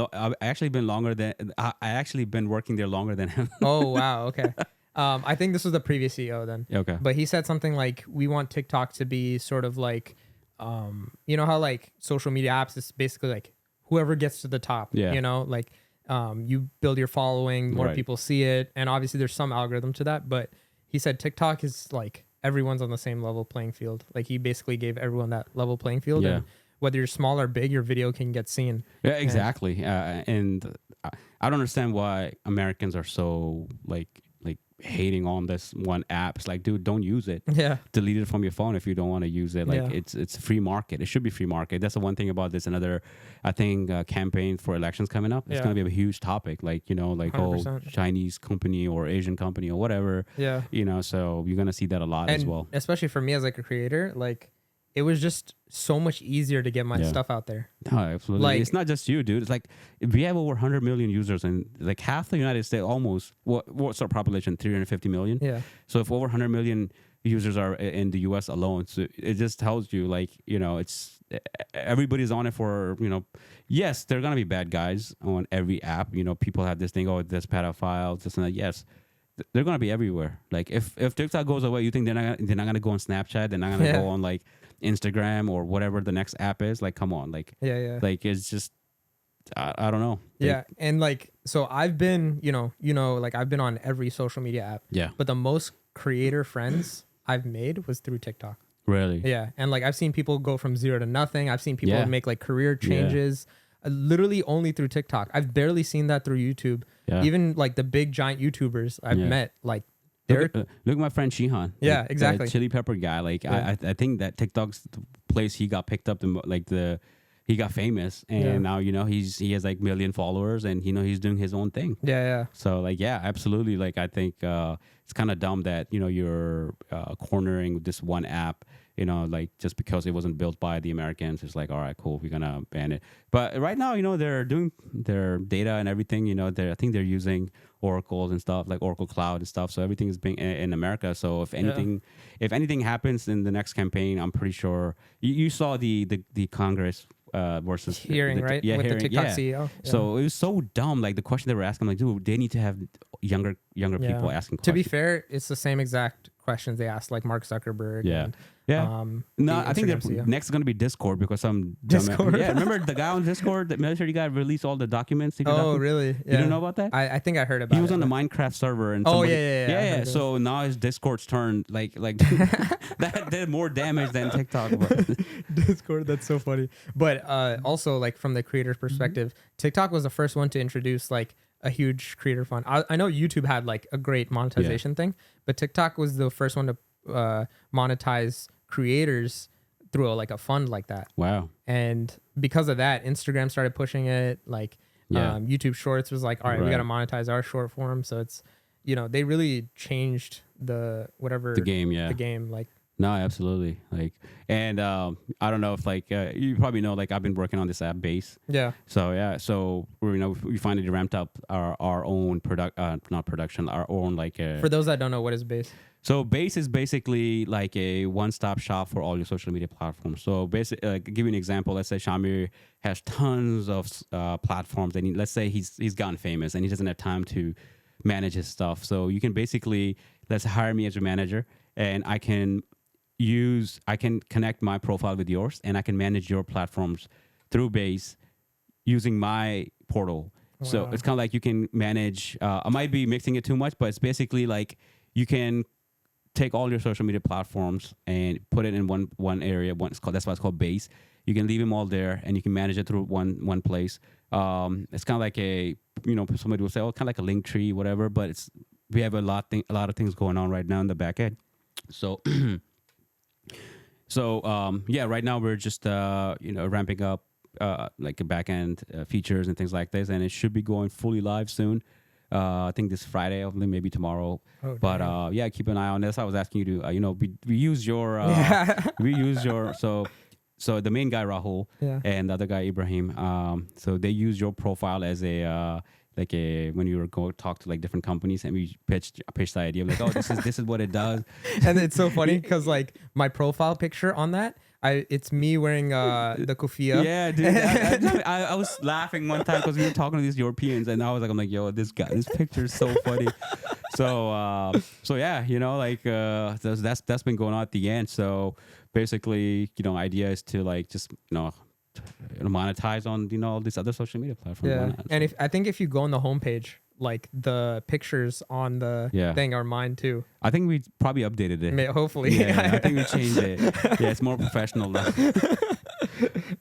[SPEAKER 2] longer than I actually been working there longer than him.
[SPEAKER 1] Oh wow, okay. I think this was the previous CEO then.
[SPEAKER 2] Okay.
[SPEAKER 1] But he said something like, we want TikTok to be sort of like, you know how like social media apps is basically like whoever gets to the top.
[SPEAKER 2] Yeah.
[SPEAKER 1] You know, like you build your following, more people see it, and obviously there's some algorithm to that. But he said TikTok is like everyone's on the same level playing field. Like he basically gave everyone that level playing field.
[SPEAKER 2] Yeah.
[SPEAKER 1] And whether you're small or big, your video can get seen.
[SPEAKER 2] Yeah, exactly. And I don't understand why Americans are so like hating on this one app. It's like, dude, don't use it.
[SPEAKER 1] Yeah.
[SPEAKER 2] Delete it from your phone if you don't want to use it. Like it's free market. It should be free market. That's the one thing about this. Another, I think, campaign for elections coming up. It's going to be a huge topic. Like, you know, like 100%. Chinese company or Asian company or whatever.
[SPEAKER 1] Yeah.
[SPEAKER 2] You know, so you're going to see that a lot as well.
[SPEAKER 1] Especially for me as like a creator, like it was just so much easier to get my stuff out there.
[SPEAKER 2] No, absolutely. Like, it's not just you, dude. It's like we have over 100 million users, and like half the United States, almost what's our population? 350 million.
[SPEAKER 1] Yeah.
[SPEAKER 2] So if over 100 million users are in the U.S. alone, so it just tells you, like, you know, it's everybody's on it for, you know. Yes, there are gonna be bad guys on every app. You know, people have this thing. Oh, this pedophile, this and that. Yes. They're gonna be everywhere. Like if TikTok goes away, you think they're not gonna go on Snapchat? They're not gonna go on like Instagram or whatever the next app is. Like, come on, like like it's just I don't know.
[SPEAKER 1] Yeah, and like so I've been you know like I've been on every social media app.
[SPEAKER 2] Yeah,
[SPEAKER 1] but the most creator friends I've made was through TikTok.
[SPEAKER 2] Really?
[SPEAKER 1] Yeah, and like I've seen people go from 0 to nothing. I've seen people make like career changes. Literally only through TikTok. I've barely seen that through YouTube. Yeah. Even like the big giant YouTubers I've met, like
[SPEAKER 2] look at my friend Shihan.
[SPEAKER 1] Yeah,
[SPEAKER 2] like,
[SPEAKER 1] exactly.
[SPEAKER 2] The chili pepper guy. Like I think that TikTok's the place he got picked up. He got famous, and now you know he has like 1 million followers, and you know he's doing his own thing.
[SPEAKER 1] Yeah.
[SPEAKER 2] So like absolutely. Like I think it's kind of dumb that you know you're cornering this one app. You know, like just because it wasn't built by the Americans, it's like, all right, cool, we're gonna ban it. But right now, you know, they're doing their data and everything. You know, I think they're using Oracles and stuff, like Oracle Cloud and stuff. So everything is being in America. So if anything happens in the next campaign, I'm pretty sure you saw the Congress versus
[SPEAKER 1] hearing, right?
[SPEAKER 2] Yeah,
[SPEAKER 1] with
[SPEAKER 2] hearing,
[SPEAKER 1] the TikTok CEO. Yeah.
[SPEAKER 2] So it was so dumb. Like the question they were asking, I'm like, dude, they need to have younger people asking questions.
[SPEAKER 1] To be fair, it's the same exact questions they asked, like Mark Zuckerberg.
[SPEAKER 2] Yeah.
[SPEAKER 1] And,
[SPEAKER 2] no, I think next is going to be Discord because some
[SPEAKER 1] Discord.
[SPEAKER 2] Yeah, remember the guy on Discord, the military guy released all the documents.
[SPEAKER 1] Really?
[SPEAKER 2] Yeah. You don't know about that?
[SPEAKER 1] I think I heard about it.
[SPEAKER 2] He was on the Minecraft server. And yeah. So now his Discord's turned like that did more damage than TikTok.
[SPEAKER 1] Discord, that's so funny. But also, like from the creator's perspective, TikTok was the first one to introduce like a huge creator fund. I know YouTube had like a great monetization thing, but TikTok was the first one to monetize creators through a fund like that.
[SPEAKER 2] Wow.
[SPEAKER 1] And because of that, Instagram started pushing it. Like YouTube Shorts was like, all right, we got to monetize our short form. So it's, you know, they really changed the game.
[SPEAKER 2] The game,
[SPEAKER 1] like
[SPEAKER 2] No, absolutely. Like, and I don't know if like you probably know, like I've been working on this app base.
[SPEAKER 1] Yeah.
[SPEAKER 2] So yeah, so we finally ramped up our own not production, our own like.
[SPEAKER 1] For those that don't know, what is base?
[SPEAKER 2] So base is basically like a one-stop shop for all your social media platforms. So basically, give you an example. Let's say Shamir has tons of platforms, and let's say he's gotten famous and he doesn't have time to manage his stuff. So you can basically let's hire me as your manager, and I can connect my profile with yours, and I can manage your platforms through Base using my portal. Wow. So it's kind of like you can manage. I might be mixing it too much, but it's basically like you can take all your social media platforms and put it in one area. That's why it's called Base. You can leave them all there, and you can manage it through one place. It's kind of like somebody will say, oh, kind of like a link tree, whatever. But we have a lot of things going on right now in the back end. So. Yeah, right now we're just ramping up like a back end features and things like this, and it should be going fully live soon. I think this Friday, maybe tomorrow. Oh, but yeah, keep an eye on this. I was asking you to we use your so the main guy Rahul and the other guy Ibrahim. So they use your profile as a when you were going to talk to like different companies, and we pitched the idea of like, oh, this is what it does.
[SPEAKER 1] And it's so funny because like my profile picture on that, it's me wearing the kufiya.
[SPEAKER 2] Yeah, dude. I was laughing one time because we were talking to these Europeans, and I'm like, yo, this picture is so funny. So yeah, that's been going on at the end. So basically, idea is to like just monetize on all these other social media platforms.
[SPEAKER 1] Yeah, and I think if you go on the homepage, like the pictures on the thing are mine too.
[SPEAKER 2] I think we probably updated it.
[SPEAKER 1] Hopefully,
[SPEAKER 2] yeah. I think we changed it. Yeah, it's more professional now.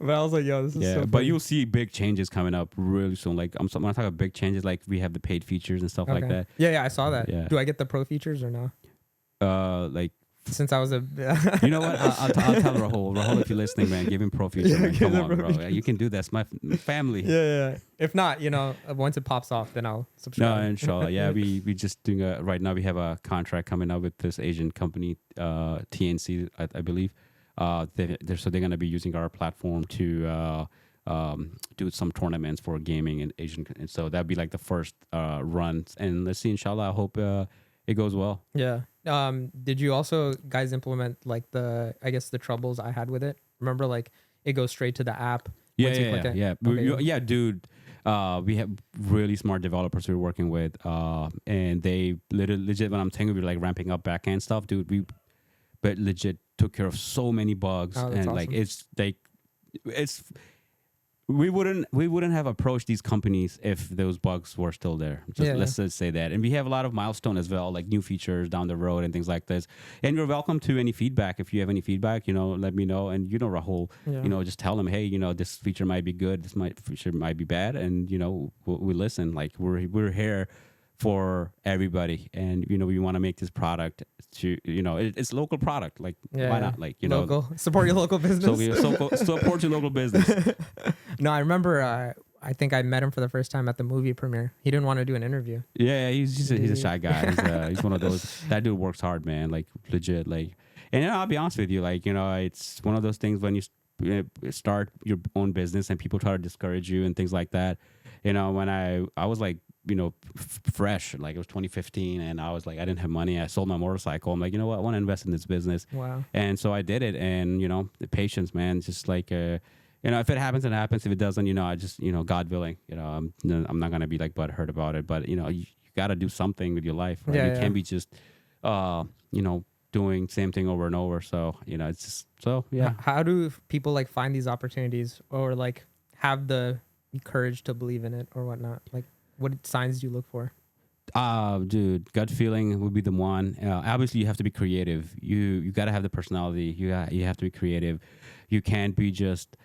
[SPEAKER 1] But I was like, yo, this is so funny.
[SPEAKER 2] But you'll see big changes coming up really soon. Like when I talk about big changes, like we have the paid features and stuff like that.
[SPEAKER 1] Yeah, I saw that. Yeah. Do I get the pro features or no? Since I was
[SPEAKER 2] you know what? I'll tell Rahul, if you're listening, man, give him pro features. Yeah, come on, bro. Yeah, you can do that. It's my family.
[SPEAKER 1] Yeah. If not, once it pops off, then I'll subscribe.
[SPEAKER 2] No, inshallah. Yeah, we just doing right now. We have a contract coming up with this Asian company, TNC, I believe. They're gonna be using our platform to do some tournaments for gaming in Asian, and so that'd be like the first runs. And let's see, inshallah. I hope it goes well.
[SPEAKER 1] Yeah. Did you also guys implement like the troubles I had with it? Remember, like it goes straight to the app.
[SPEAKER 2] Yeah. Okay. Dude. We have really smart developers we're working with, and they legit when I'm telling you we're like ramping up backend stuff, dude. But legit took care of so many bugs, and awesome. Like we wouldn't have approached these companies if those bugs were still there. Let's just say that. And we have a lot of milestone as well, like new features down the road and things like this. And you're welcome to any feedback. If you have any feedback, let me know. And Rahul, just tell them, hey, this feature might be good, feature might be bad, and we listen. Like we're here for everybody, and we want to make this product to it's local product, like why not, like
[SPEAKER 1] local, support your local business.
[SPEAKER 2] Support your local business.
[SPEAKER 1] No, I remember I think I met him for the first time at the movie premiere. He didn't want to do an interview.
[SPEAKER 2] Yeah, he's a shy guy. He's one of those. That dude works hard, man, like legit. Like, and I'll be honest with you, like it's one of those things when you start your own business and people try to discourage you and things like that. When I was like fresh, like it was 2015, and I was like, I didn't have money. I sold my motorcycle. I'm like, what? I want to invest in this business.
[SPEAKER 1] Wow.
[SPEAKER 2] And so I did it, and the patience, man, just like if it happens, it happens. If it doesn't, I just God willing, I'm not gonna be like butthurt about it. But you got to do something with your life. Right? You can't be just doing same thing over and over. So it's just so yeah.
[SPEAKER 1] How do people like find these opportunities, or like have the courage to believe in it or whatnot? Like, what signs do you look for?
[SPEAKER 2] Dude, gut feeling would be the one. Obviously, you have to be creative. You got to have the personality. You have to be creative. You can't be just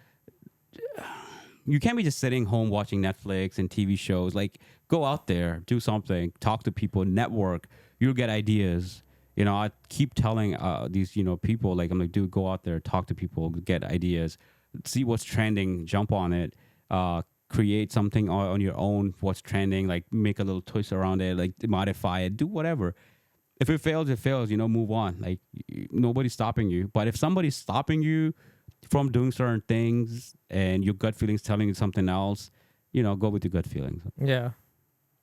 [SPEAKER 2] sitting home watching Netflix and TV shows. Like, go out there, do something, talk to people, network. You'll get ideas. I keep telling these people, like, I'm like, dude, go out there, talk to people, get ideas, see what's trending, jump on it. Create something on your own, what's trending, like make a little twist around it, like modify it, do whatever. if it fails, it fails. Move on. Like nobody's stopping you. But if somebody's stopping you from doing certain things and your gut feelings telling you something else, go with your gut feelings.
[SPEAKER 1] Yeah.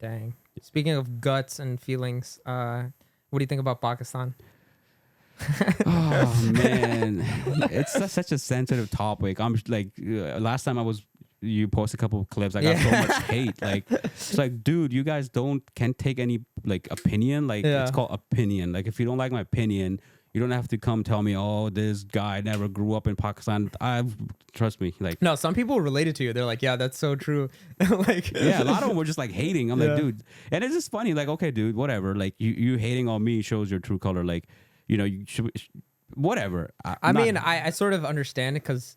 [SPEAKER 1] Dang. Speaking of guts and feelings, what do you think about Pakistan?
[SPEAKER 2] Oh man, it's such a sensitive topic. I'm like, last time you posted a couple of clips. I got so much hate. Like, it's like, dude, you guys can't take any like opinion. Like, it's called opinion. Like, if you don't like my opinion, you don't have to come tell me, oh, this guy never grew up in Pakistan. Trust me. Like,
[SPEAKER 1] no, some people related to you. They're like, yeah, that's so true. Like,
[SPEAKER 2] yeah, a lot of them were just like hating. I'm like, dude, and it's just funny. Like, okay, dude, whatever. Like, you hating on me shows your true color. Like, you should, whatever.
[SPEAKER 1] I mean, I sort of understand it because,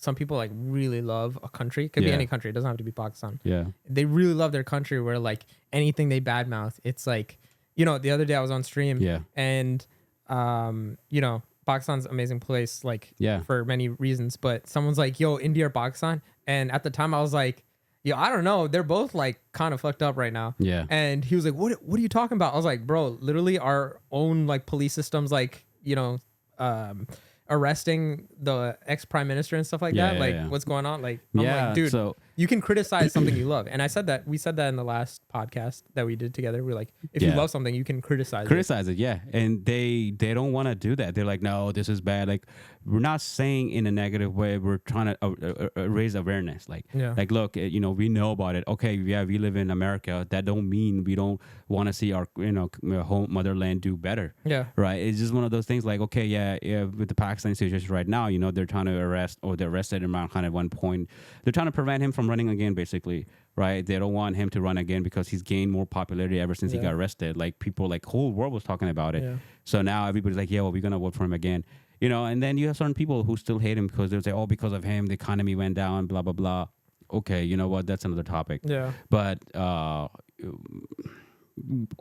[SPEAKER 1] some people like really love a country. It could be any country. It doesn't have to be Pakistan.
[SPEAKER 2] Yeah.
[SPEAKER 1] They really love their country where like anything they badmouth, it's like, the other day I was on stream and, Pakistan's an amazing place, like for many reasons, but someone's like, yo, India or Pakistan? And at the time I was like, I don't know. They're both like kind of fucked up right now.
[SPEAKER 2] Yeah.
[SPEAKER 1] And he was like, what are you talking about? I was like, bro, literally our own like police systems, like, arresting the ex-prime minister and stuff like that. Like what's going on? Like, I'm like, dude,
[SPEAKER 2] so
[SPEAKER 1] you can criticize something you love. And we said that in the last podcast that we did together. We're like, if you love something, you can criticize
[SPEAKER 2] it. Yeah. And they don't want to do that. They're like, no, this is bad. Like, we're not saying in a negative way. We're trying to raise awareness. Like, look, we know about it. Okay, yeah, we live in America. That don't mean we don't want to see our, home motherland do better.
[SPEAKER 1] Yeah.
[SPEAKER 2] Right. It's just one of those things. Like, okay, yeah, with the Pakistani situation right now, they're trying to they arrested Imran Khan at one point. They're trying to prevent him from running again, basically. Right. They don't want him to run again because he's gained more popularity ever since he got arrested. Like, people, like, whole world was talking about it. Yeah. So now everybody's like, yeah, well, we're gonna vote for him again. And then you have certain people who still hate him because they'll say, oh, because of him, the economy went down, blah, blah, blah. Okay, you know what? That's another topic.
[SPEAKER 1] Yeah.
[SPEAKER 2] But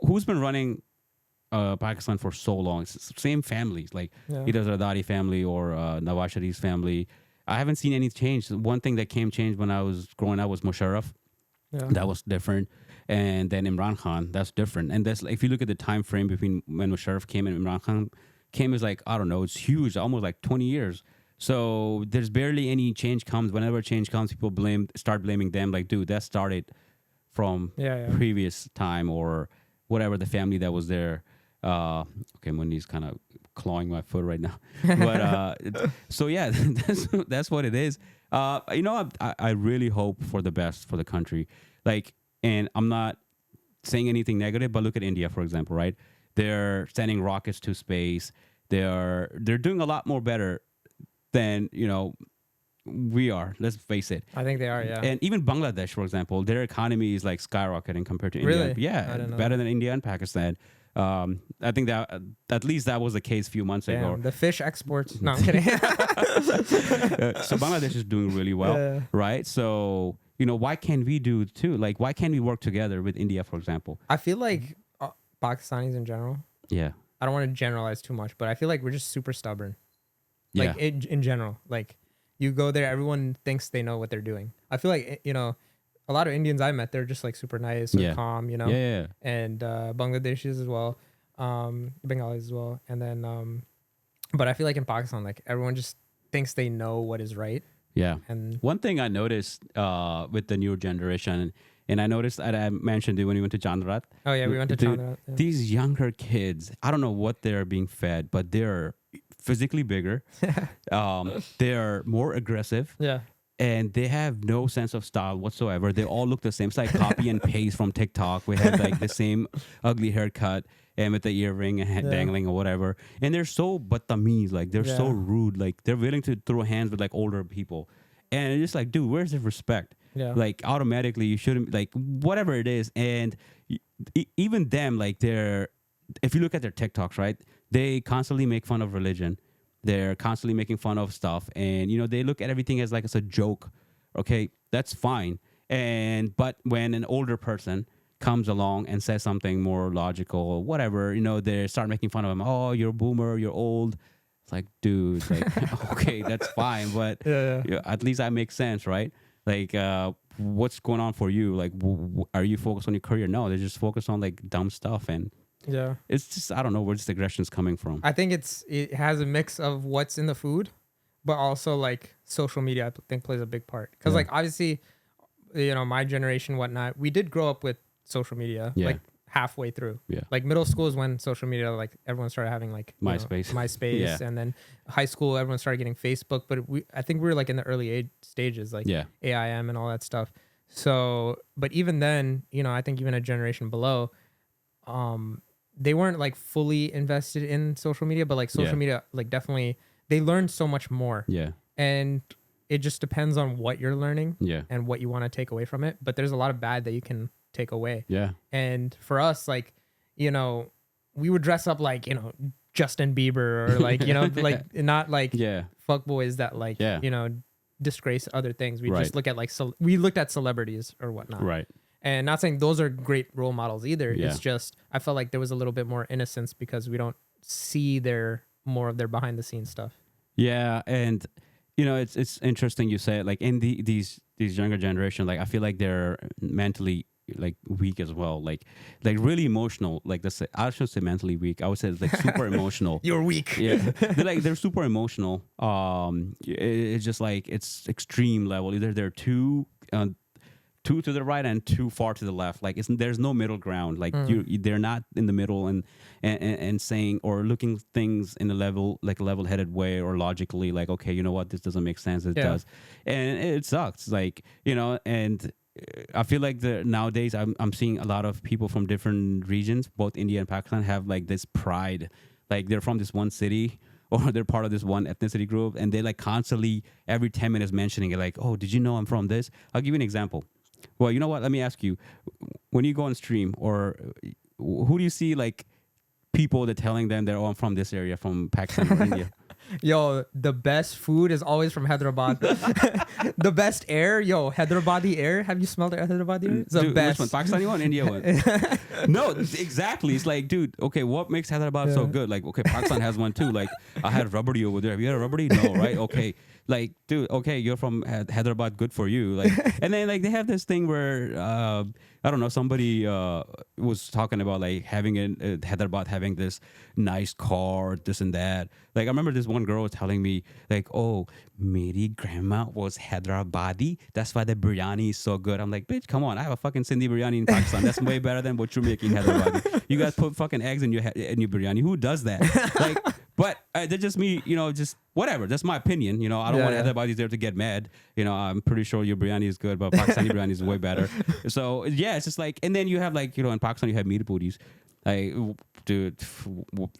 [SPEAKER 2] who's been running Pakistan for so long? It's the same families. Like, either the Hadi family or Nawaz Sharif's family. I haven't seen any change. One thing that changed when I was growing up was Musharraf. Yeah. That was different. And then Imran Khan, that's different. And that's, if you look at the time frame between when Musharraf came and Imran Khan came, is like, I don't know, it's huge, almost like 20 years. So there's barely any change comes. Whenever change comes, people start blaming them. Like, dude, that started from previous time or whatever, the family that was there. Okay, Mundi's kind of clawing my foot right now. But so yeah, that's what it is. I really hope for the best for the country. Like, and I'm not saying anything negative, but look at India, for example, right? They're sending rockets to space. They're doing a lot more better than, we are. Let's face it.
[SPEAKER 1] I think they are, yeah.
[SPEAKER 2] And even Bangladesh, for example, their economy is like skyrocketing compared to India.
[SPEAKER 1] Really?
[SPEAKER 2] Yeah, better than India and Pakistan. I think that at least that was the case a few months ago.
[SPEAKER 1] The fish exports. No, I'm kidding.
[SPEAKER 2] So Bangladesh is doing really well, right? So, why can't we do too? Like, why can't we work together with India, for example?
[SPEAKER 1] I feel like Pakistanis in general.
[SPEAKER 2] Yeah.
[SPEAKER 1] I don't want to generalize too much, but I feel like we're just super stubborn. Like, in general, like, you go there, everyone thinks they know what they're doing. I feel like, a lot of Indians I met, they're just like super nice or calm,
[SPEAKER 2] Yeah.
[SPEAKER 1] And Bangladeshis as well, Bengalis as well. And then, but I feel like in Pakistan, like, everyone just thinks they know what is right.
[SPEAKER 2] Yeah.
[SPEAKER 1] And
[SPEAKER 2] one thing I noticed with the newer generation, and I noticed that I mentioned it when we went to Chandrat.
[SPEAKER 1] Oh, yeah, we went to Chandrat. Yeah.
[SPEAKER 2] These younger kids, I don't know what they're being fed, but they're physically bigger. They're more aggressive.
[SPEAKER 1] Yeah.
[SPEAKER 2] And they have no sense of style whatsoever. They all look the same. It's like copy and paste from TikTok. We have like the same ugly haircut and with the earring and dangling or whatever. And they're so batamiz, like they're so rude. Like they're willing to throw hands with like older people. And it's just like, dude, where's the respect?
[SPEAKER 1] Yeah.
[SPEAKER 2] Like automatically you shouldn't, like whatever it is. And even them, like if you look at their TikToks, right? They constantly make fun of religion. They're constantly making fun of stuff, and they look at everything as like it's a joke. Okay, that's fine. But when an older person comes along and says something more logical or whatever, they start making fun of them. Oh, you're a boomer, you're old. It's like, dude, like, okay, that's fine, but at least that makes sense, right? Like, what's going on for you? Like, are you focused on your career? No, they're just focused on like dumb stuff, and
[SPEAKER 1] Yeah.
[SPEAKER 2] It's just, I don't know where this aggression is coming from.
[SPEAKER 1] I think it has a mix of what's in the food, but also like social media, I think plays a big part. Because like obviously, my generation, whatnot, we did grow up with social media like halfway through.
[SPEAKER 2] Yeah.
[SPEAKER 1] Like middle school is when social media, like everyone started having like MySpace, and then high school, everyone started getting Facebook. But I think we were like in the early age stages, like AIM and all that stuff. So, but even then, I think even a generation below, they weren't like fully invested in social media, but like social media, like definitely they learned so much more.
[SPEAKER 2] Yeah.
[SPEAKER 1] And it just depends on what you're learning and what you want to take away from it. But there's a lot of bad that you can take away.
[SPEAKER 2] Yeah.
[SPEAKER 1] And for us, like, we would dress up like, Justin Bieber or like, like not like fuck boys that like, disgrace other things. We just look at like, we looked at celebrities or whatnot.
[SPEAKER 2] Right.
[SPEAKER 1] And not saying those are great role models either. Yeah. It's just, I felt like there was a little bit more innocence because we don't see more of their behind the scenes stuff.
[SPEAKER 2] Yeah. And, it's interesting you say it, like in these younger generation, like I feel like they're mentally like weak as well, like really emotional. Like I should say mentally weak. I would say like super emotional.
[SPEAKER 1] You're weak.
[SPEAKER 2] Yeah, they're super emotional. It's just like it's extreme level. Either they're too to the right and too far to the left. Like there's no middle ground. Like they're not in the middle and saying or looking things in a level-headed way or logically. Like, okay, you know what, this doesn't make sense. It does, and it sucks. Like, and I feel like nowadays I'm seeing a lot of people from different regions, both India and Pakistan, have like this pride. Like they're from this one city or they're part of this one ethnicity group, and they like constantly every 10 minutes mentioning it. Like, oh, did you know I'm from this? I'll give you an example. Well, you know what? Let me ask you, when you go on stream, or who do you see like people that telling them they're all from this area, from Pakistan or India?
[SPEAKER 1] Yo, the best food is always from Hyderabad. The best air, Hyderabadi air. Have you smelled the Hyderabadi air? It's the best.
[SPEAKER 2] Which one, Pakistani one, India one? No, exactly. It's like, dude, okay, what makes Hyderabad so good? Like, okay, Pakistan has one too. Like, I had rubbery over there. Have you had a rubbery? No, right? Okay. Like, dude, okay, you're from Hyderabad, good for you. Like, and then like they have this thing where I don't know, somebody was talking about like having Hyderabad having this nice car, this and that. Like, I remember this one girl was telling me like, oh, Meri grandma was Hyderabadi, that's why the biryani is so good. I'm like, bitch, come on, I have a fucking Sindhi biryani in Pakistan. That's way better than what you're making Hyderabadi. You guys put fucking eggs in your biryani. Who does that? Like, but that's just me, just whatever. That's my opinion. I don't want everybody there to get mad. I'm pretty sure your biryani is good, but Pakistani biryani is way better. So yeah, it's just like, and then you have like, in Pakistan you have meat booties. Like, dude,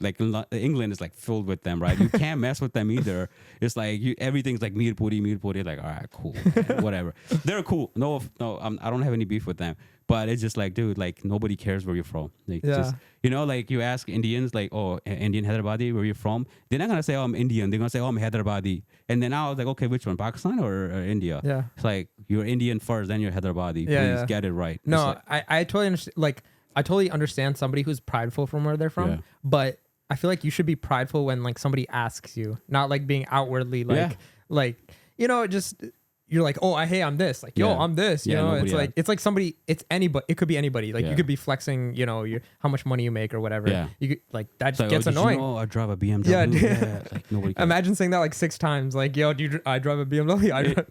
[SPEAKER 2] like England is like filled with them, right? You can't mess with them either. It's like everything's like meat booty. Like, all right, cool, man, whatever. They're cool. No, I don't have any beef with them. But it's just like, dude, like nobody cares where you're from. Like, just, like you ask Indians, like, oh, Indian Hyderabadi, where you're from? They're not gonna say, oh, I'm Indian. They're gonna say, oh, I'm Hyderabadi. And then I was like, okay, which one, Pakistan or India?
[SPEAKER 1] Yeah.
[SPEAKER 2] It's like you're Indian first, then you're Hyderabadi. Please get it right.
[SPEAKER 1] No, like, I totally understand. Like, I totally understand somebody who's prideful from where they're from, but I feel like you should be prideful when like somebody asks you, not like being outwardly like just. You're like, oh, hey, I'm this. Like, yo, I'm this. It's like somebody. It's anybody. It could be anybody. Like, you could be flexing. How much money you make or whatever.
[SPEAKER 2] Yeah.
[SPEAKER 1] You could, like that just gets annoying.
[SPEAKER 2] I drive a BMW.
[SPEAKER 1] Yeah.
[SPEAKER 2] Like nobody cares.
[SPEAKER 1] Imagine saying that like 6 times. Like, yo, I drive a BMW.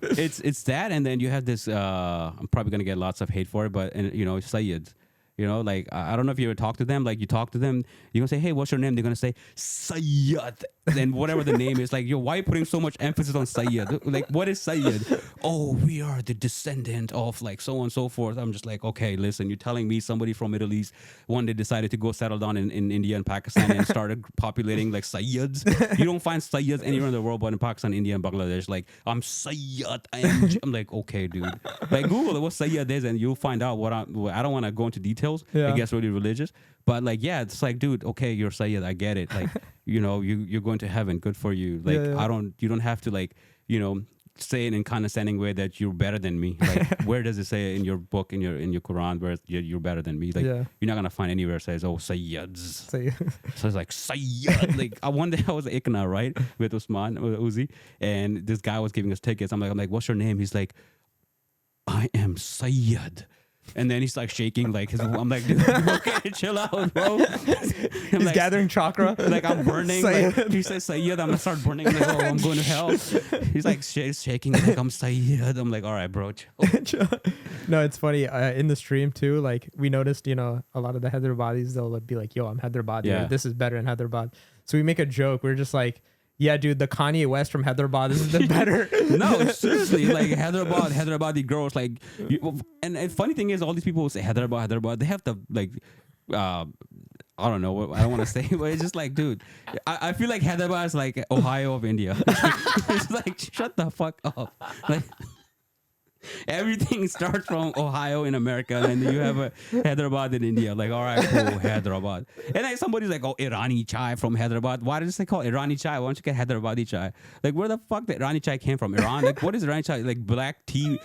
[SPEAKER 2] It's that, and then you have this. I'm probably gonna get lots of hate for it, but Sayyids. Like, I don't know if you ever talk to them. Like, you talk to them, you're going to say, hey, what's your name? They're going to say, Sayyid. Then whatever the name is. Like, why are you putting so much emphasis on Sayyid? Like, what is Sayyid? Oh, we are the descendant of, like, so on and so forth. I'm just like, okay, listen, you're telling me somebody from Middle East one day decided to go settle down in India and Pakistan and started populating, like, Sayyids. You don't find Sayyids anywhere in the world but in Pakistan, India, and Bangladesh. Like, I'm Sayyid. I'm like, okay, dude. Like, Google what Sayyid is and you'll find out what I don't want to go into details. It gets really religious, but like, it's like, dude, okay, you're Sayyid, I get it. Like, you're going to heaven, good for you. Like, you don't have to like, say it in condescending way that you're better than me. Like, where does it say in your book, in your Quran, where you're better than me? Like, you're not gonna find anywhere it says, oh, Sayyids. So it's like Sayyid. Like, one day I was at Ikna, right, with Usman, with Uzi, and this guy was giving us tickets. I'm like, what's your name? He's like, I am Sayyid. And then he's like shaking, like I'm like, dude, okay, chill out, bro.
[SPEAKER 1] He's
[SPEAKER 2] like,
[SPEAKER 1] gathering chakra.
[SPEAKER 2] Like I'm burning. Like, he says Sayyid, I'm gonna start burning. I'm like, oh, I'm going to hell. He's like shaking, like I'm Sayyid. I'm like, all right, bro. Chill.
[SPEAKER 1] No, it's funny. In the stream too, like we noticed, a lot of the Hyderabadis, they'll be like, yo, I'm Hyderabadi.
[SPEAKER 2] Yeah.
[SPEAKER 1] This is better in Hyderabad. So we make a joke. We're just like, yeah, dude, the Kanye West from Hyderabad is the better.
[SPEAKER 2] No, seriously, like Hyderabadi girls, like, and the funny thing is, all these people who say Hyderabad, they have the like, I don't know what I don't want to say, but it's just like, dude, I feel like Hyderabad is like Ohio of India. It's like, shut the fuck up, like. Everything starts from Ohio in America, and then you have a Hyderabad in India. Like, all right, cool, Hyderabad. And then somebody's like, oh, Irani chai from Hyderabad. Why does they call Irani chai? Why don't you get Hyderabadi chai? Like, where the fuck the Irani chai came from? Iran? Like, what is Irani chai? Like black tea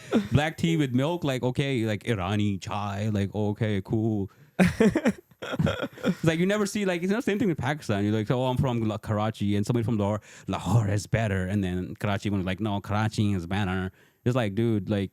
[SPEAKER 2] with milk? Like, okay, like Irani chai. Like, okay, cool. It's like you never see, like, same thing with Pakistan. You're like, oh, I'm from Karachi, and somebody from Lahore is better, and then Karachi was like, no, Karachi is better. It's like, dude, like,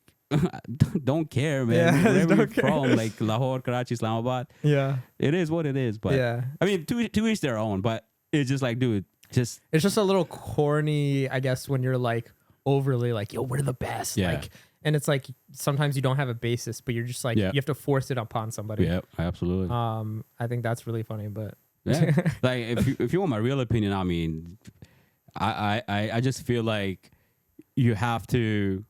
[SPEAKER 2] don't care, man.
[SPEAKER 1] Yeah,
[SPEAKER 2] wherever you're from, like Lahore, Karachi, Islamabad.
[SPEAKER 1] Yeah,
[SPEAKER 2] it is what it is. But
[SPEAKER 1] yeah,
[SPEAKER 2] I mean, to each their own. But it's just like, dude, it's
[SPEAKER 1] just a little corny, I guess, when you're like overly like, yo, we're the best.
[SPEAKER 2] Yeah.
[SPEAKER 1] Like, and it's like sometimes you don't have a basis, but you're just like, you have to force it upon somebody.
[SPEAKER 2] Yeah, absolutely.
[SPEAKER 1] I think that's really funny, but
[SPEAKER 2] yeah, like if you want my real opinion, I mean, I just feel like you have to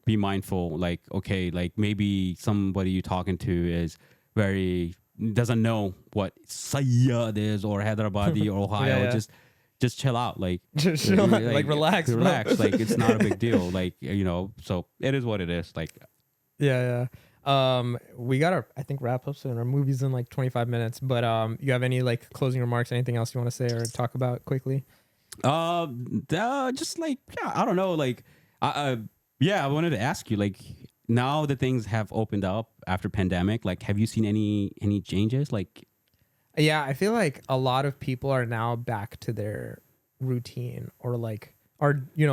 [SPEAKER 2] be mindful. Like, okay, like maybe somebody you're talking to is doesn't know what Sayyid is or Hyderabadi or Ohio.
[SPEAKER 1] Yeah.
[SPEAKER 2] Just chill out, like
[SPEAKER 1] relax,
[SPEAKER 2] relax. Like, it's not a big deal. Like, so it is what it is. Like,
[SPEAKER 1] yeah. We gotta, I think, wrap up soon. Our movie's in like 25 minutes. But you have any like closing remarks? Anything else you want to say or talk about quickly?
[SPEAKER 2] Just like, yeah, I don't know. Like, I wanted to ask you, like, now that things have opened up after pandemic, like, have you seen any changes? Like,
[SPEAKER 1] yeah, I feel like a lot of people are now back to their routine or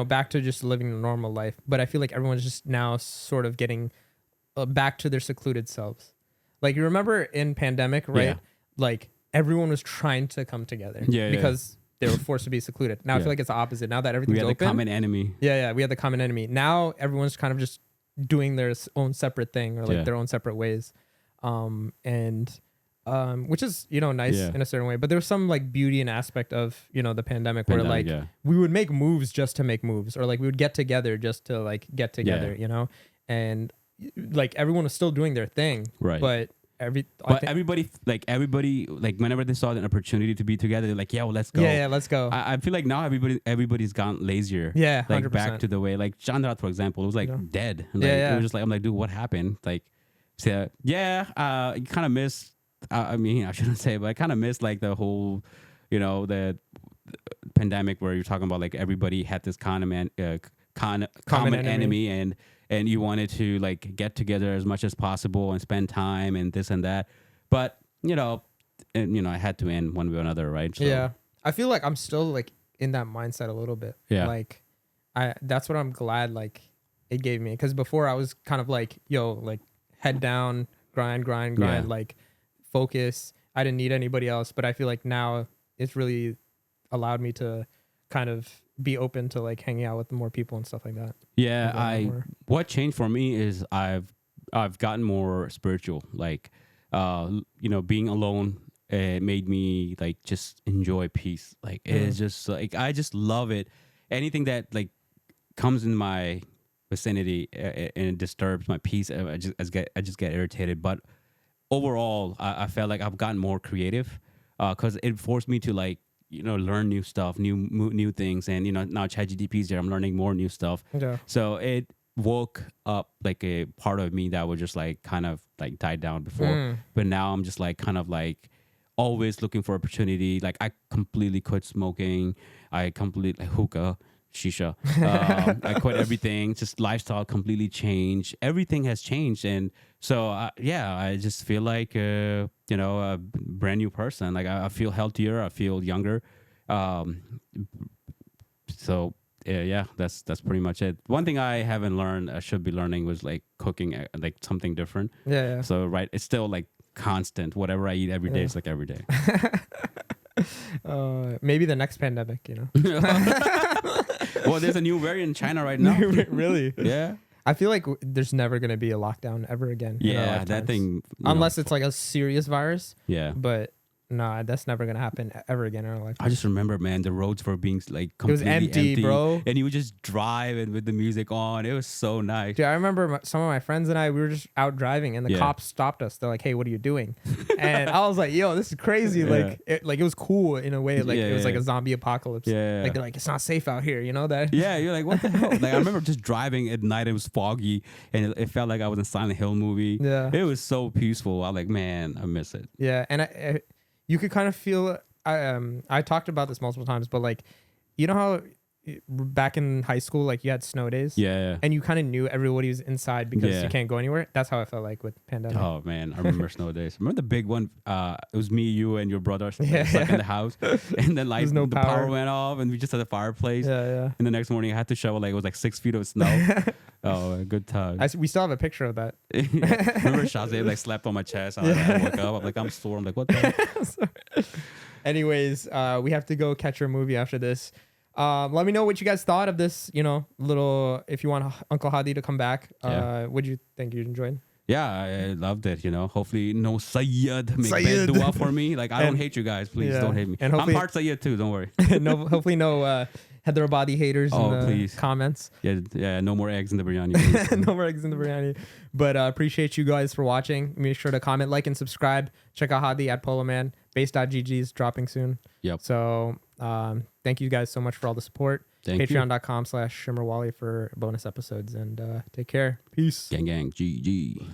[SPEAKER 1] back to just living a normal life. But I feel like everyone's just now sort of getting back to their secluded selves. Like, you remember in pandemic, right?
[SPEAKER 2] Yeah.
[SPEAKER 1] Like, everyone was trying to come together because they were forced to be secluded. Now I feel like it's the opposite. Now that everything's
[SPEAKER 2] we had
[SPEAKER 1] open,
[SPEAKER 2] the common enemy.
[SPEAKER 1] Yeah, we had the common enemy. Now everyone's kind of just doing their own separate thing or like their own separate ways. Which is, nice in a certain way. But there's some like beauty and aspect of, the pandemic where like we would make moves just to make moves, or like we would get together just to like get together, and like everyone was still doing their thing.
[SPEAKER 2] Right.
[SPEAKER 1] But
[SPEAKER 2] everybody, whenever they saw an opportunity to be together, they're like, yeah, well, let's go.
[SPEAKER 1] Yeah, let's go.
[SPEAKER 2] I feel like now everybody's gone lazier.
[SPEAKER 1] Yeah,
[SPEAKER 2] like
[SPEAKER 1] 100%.
[SPEAKER 2] back to the way, like Chandrat, for example, it was like dead. Like, it was just like, I'm like, dude, what happened? Like, so you kind of miss. I mean, I shouldn't say, but I kind of miss like the whole, the pandemic where you're talking about like everybody had this common enemy and you wanted to like get together as much as possible and spend time and this and that. But, it had to end one way or another, right? So,
[SPEAKER 1] yeah. I feel like I'm still like in that mindset a little bit.
[SPEAKER 2] Yeah.
[SPEAKER 1] Like that's what I'm glad like it gave me. Cause before I was kind of like, like head down, grind, like focus. I didn't need anybody else, but I feel like now it's really allowed me to kind of be open to like hanging out with more people and stuff like that.
[SPEAKER 2] Yeah, what changed for me is I've gotten more spiritual. Like, being alone, it made me like just enjoy peace. Like, it's just like I just love it. Anything that like comes in my vicinity and it disturbs my peace, I just get irritated. But overall, I felt like I've gotten more creative because it forced me to like, learn new stuff, new things. And, now ChatGPT is there. I'm learning more new stuff.
[SPEAKER 1] Yeah.
[SPEAKER 2] So it woke up like a part of me that was just like kind of like died down before. But now I'm just like kind of like always looking for opportunity. Like I completely quit smoking. I completely hookah. Shisha. I quit everything. Just lifestyle completely changed. Everything has changed, and so I just feel like a brand new person. Like I feel healthier. I feel younger. So yeah, that's pretty much it. One thing I haven't learned, I should be learning, was like cooking, like something different.
[SPEAKER 1] Yeah.
[SPEAKER 2] So right, it's still like constant. Whatever I eat every day, it's like every day.
[SPEAKER 1] Maybe the next pandemic, you know.
[SPEAKER 2] Well, there's a new variant in China right now.
[SPEAKER 1] Really?
[SPEAKER 2] Yeah.
[SPEAKER 1] I feel like there's never gonna be a lockdown ever again.
[SPEAKER 2] Yeah, that thing.
[SPEAKER 1] Unless it's like a serious virus.
[SPEAKER 2] Yeah.
[SPEAKER 1] But nah, that's never gonna happen ever again in our life.
[SPEAKER 2] I just remember, man, the roads were being like completely
[SPEAKER 1] it was empty, bro.
[SPEAKER 2] And you would just drive and with the music on. It was so nice.
[SPEAKER 1] Dude, I remember some of my friends and I, we were just out driving, and the cops stopped us. They're like, "Hey, what are you doing?" And I was like, "Yo, this is crazy!"
[SPEAKER 2] Yeah.
[SPEAKER 1] Like, it was cool in a way. Like, it was like a zombie apocalypse.
[SPEAKER 2] Yeah.
[SPEAKER 1] Like, they're like, "It's not safe out here," you know that?
[SPEAKER 2] Yeah, you're like, what the hell? Like, I remember just driving at night. It was foggy, and it felt like I was in a Silent Hill movie.
[SPEAKER 1] Yeah,
[SPEAKER 2] it was so peaceful. I was like, man, I miss it.
[SPEAKER 1] Yeah, and you could kind of feel. I talked about this multiple times, but like, you know how back in high school, like you had snow days, and you kind of knew everybody was inside because you can't go anywhere. That's how I felt like with pandemic.
[SPEAKER 2] Oh man, I remember snow days. Remember the big one? It was me, you, and your brother stuck in the house, and then like the power went off, and we just had a fireplace.
[SPEAKER 1] Yeah.
[SPEAKER 2] And the next morning, I had to shovel like it was like 6 feet of snow. Oh, good time.
[SPEAKER 1] We still have a picture of that.
[SPEAKER 2] Remember Shazay like slapped on my chest. I woke up. I'm like, I'm sore. I'm like, what the heck?
[SPEAKER 1] Anyways, we have to go catch our movie after this. Let me know what you guys thought of this, little, if you want Uncle Hadi to come back. What'd you think? You enjoyed?
[SPEAKER 2] Yeah, I loved it, Hopefully no Sayyid make bad dua for me. Like, I don't hate you guys. Please don't hate me. And I'm part Sayyid too, don't worry.
[SPEAKER 1] Hopefully no Hyderabadi haters in the comments.
[SPEAKER 2] Yeah, no more eggs in the biryani.
[SPEAKER 1] No more eggs in the biryani. But appreciate you guys for watching. Make sure to comment, like, and subscribe. Check out Hadi at Poloman. Base.gg is dropping soon.
[SPEAKER 2] Yep.
[SPEAKER 1] So thank you guys so much for all the support. Patreon.com/ShimmerWally for bonus episodes. And take care. Peace.
[SPEAKER 2] Gang, GG.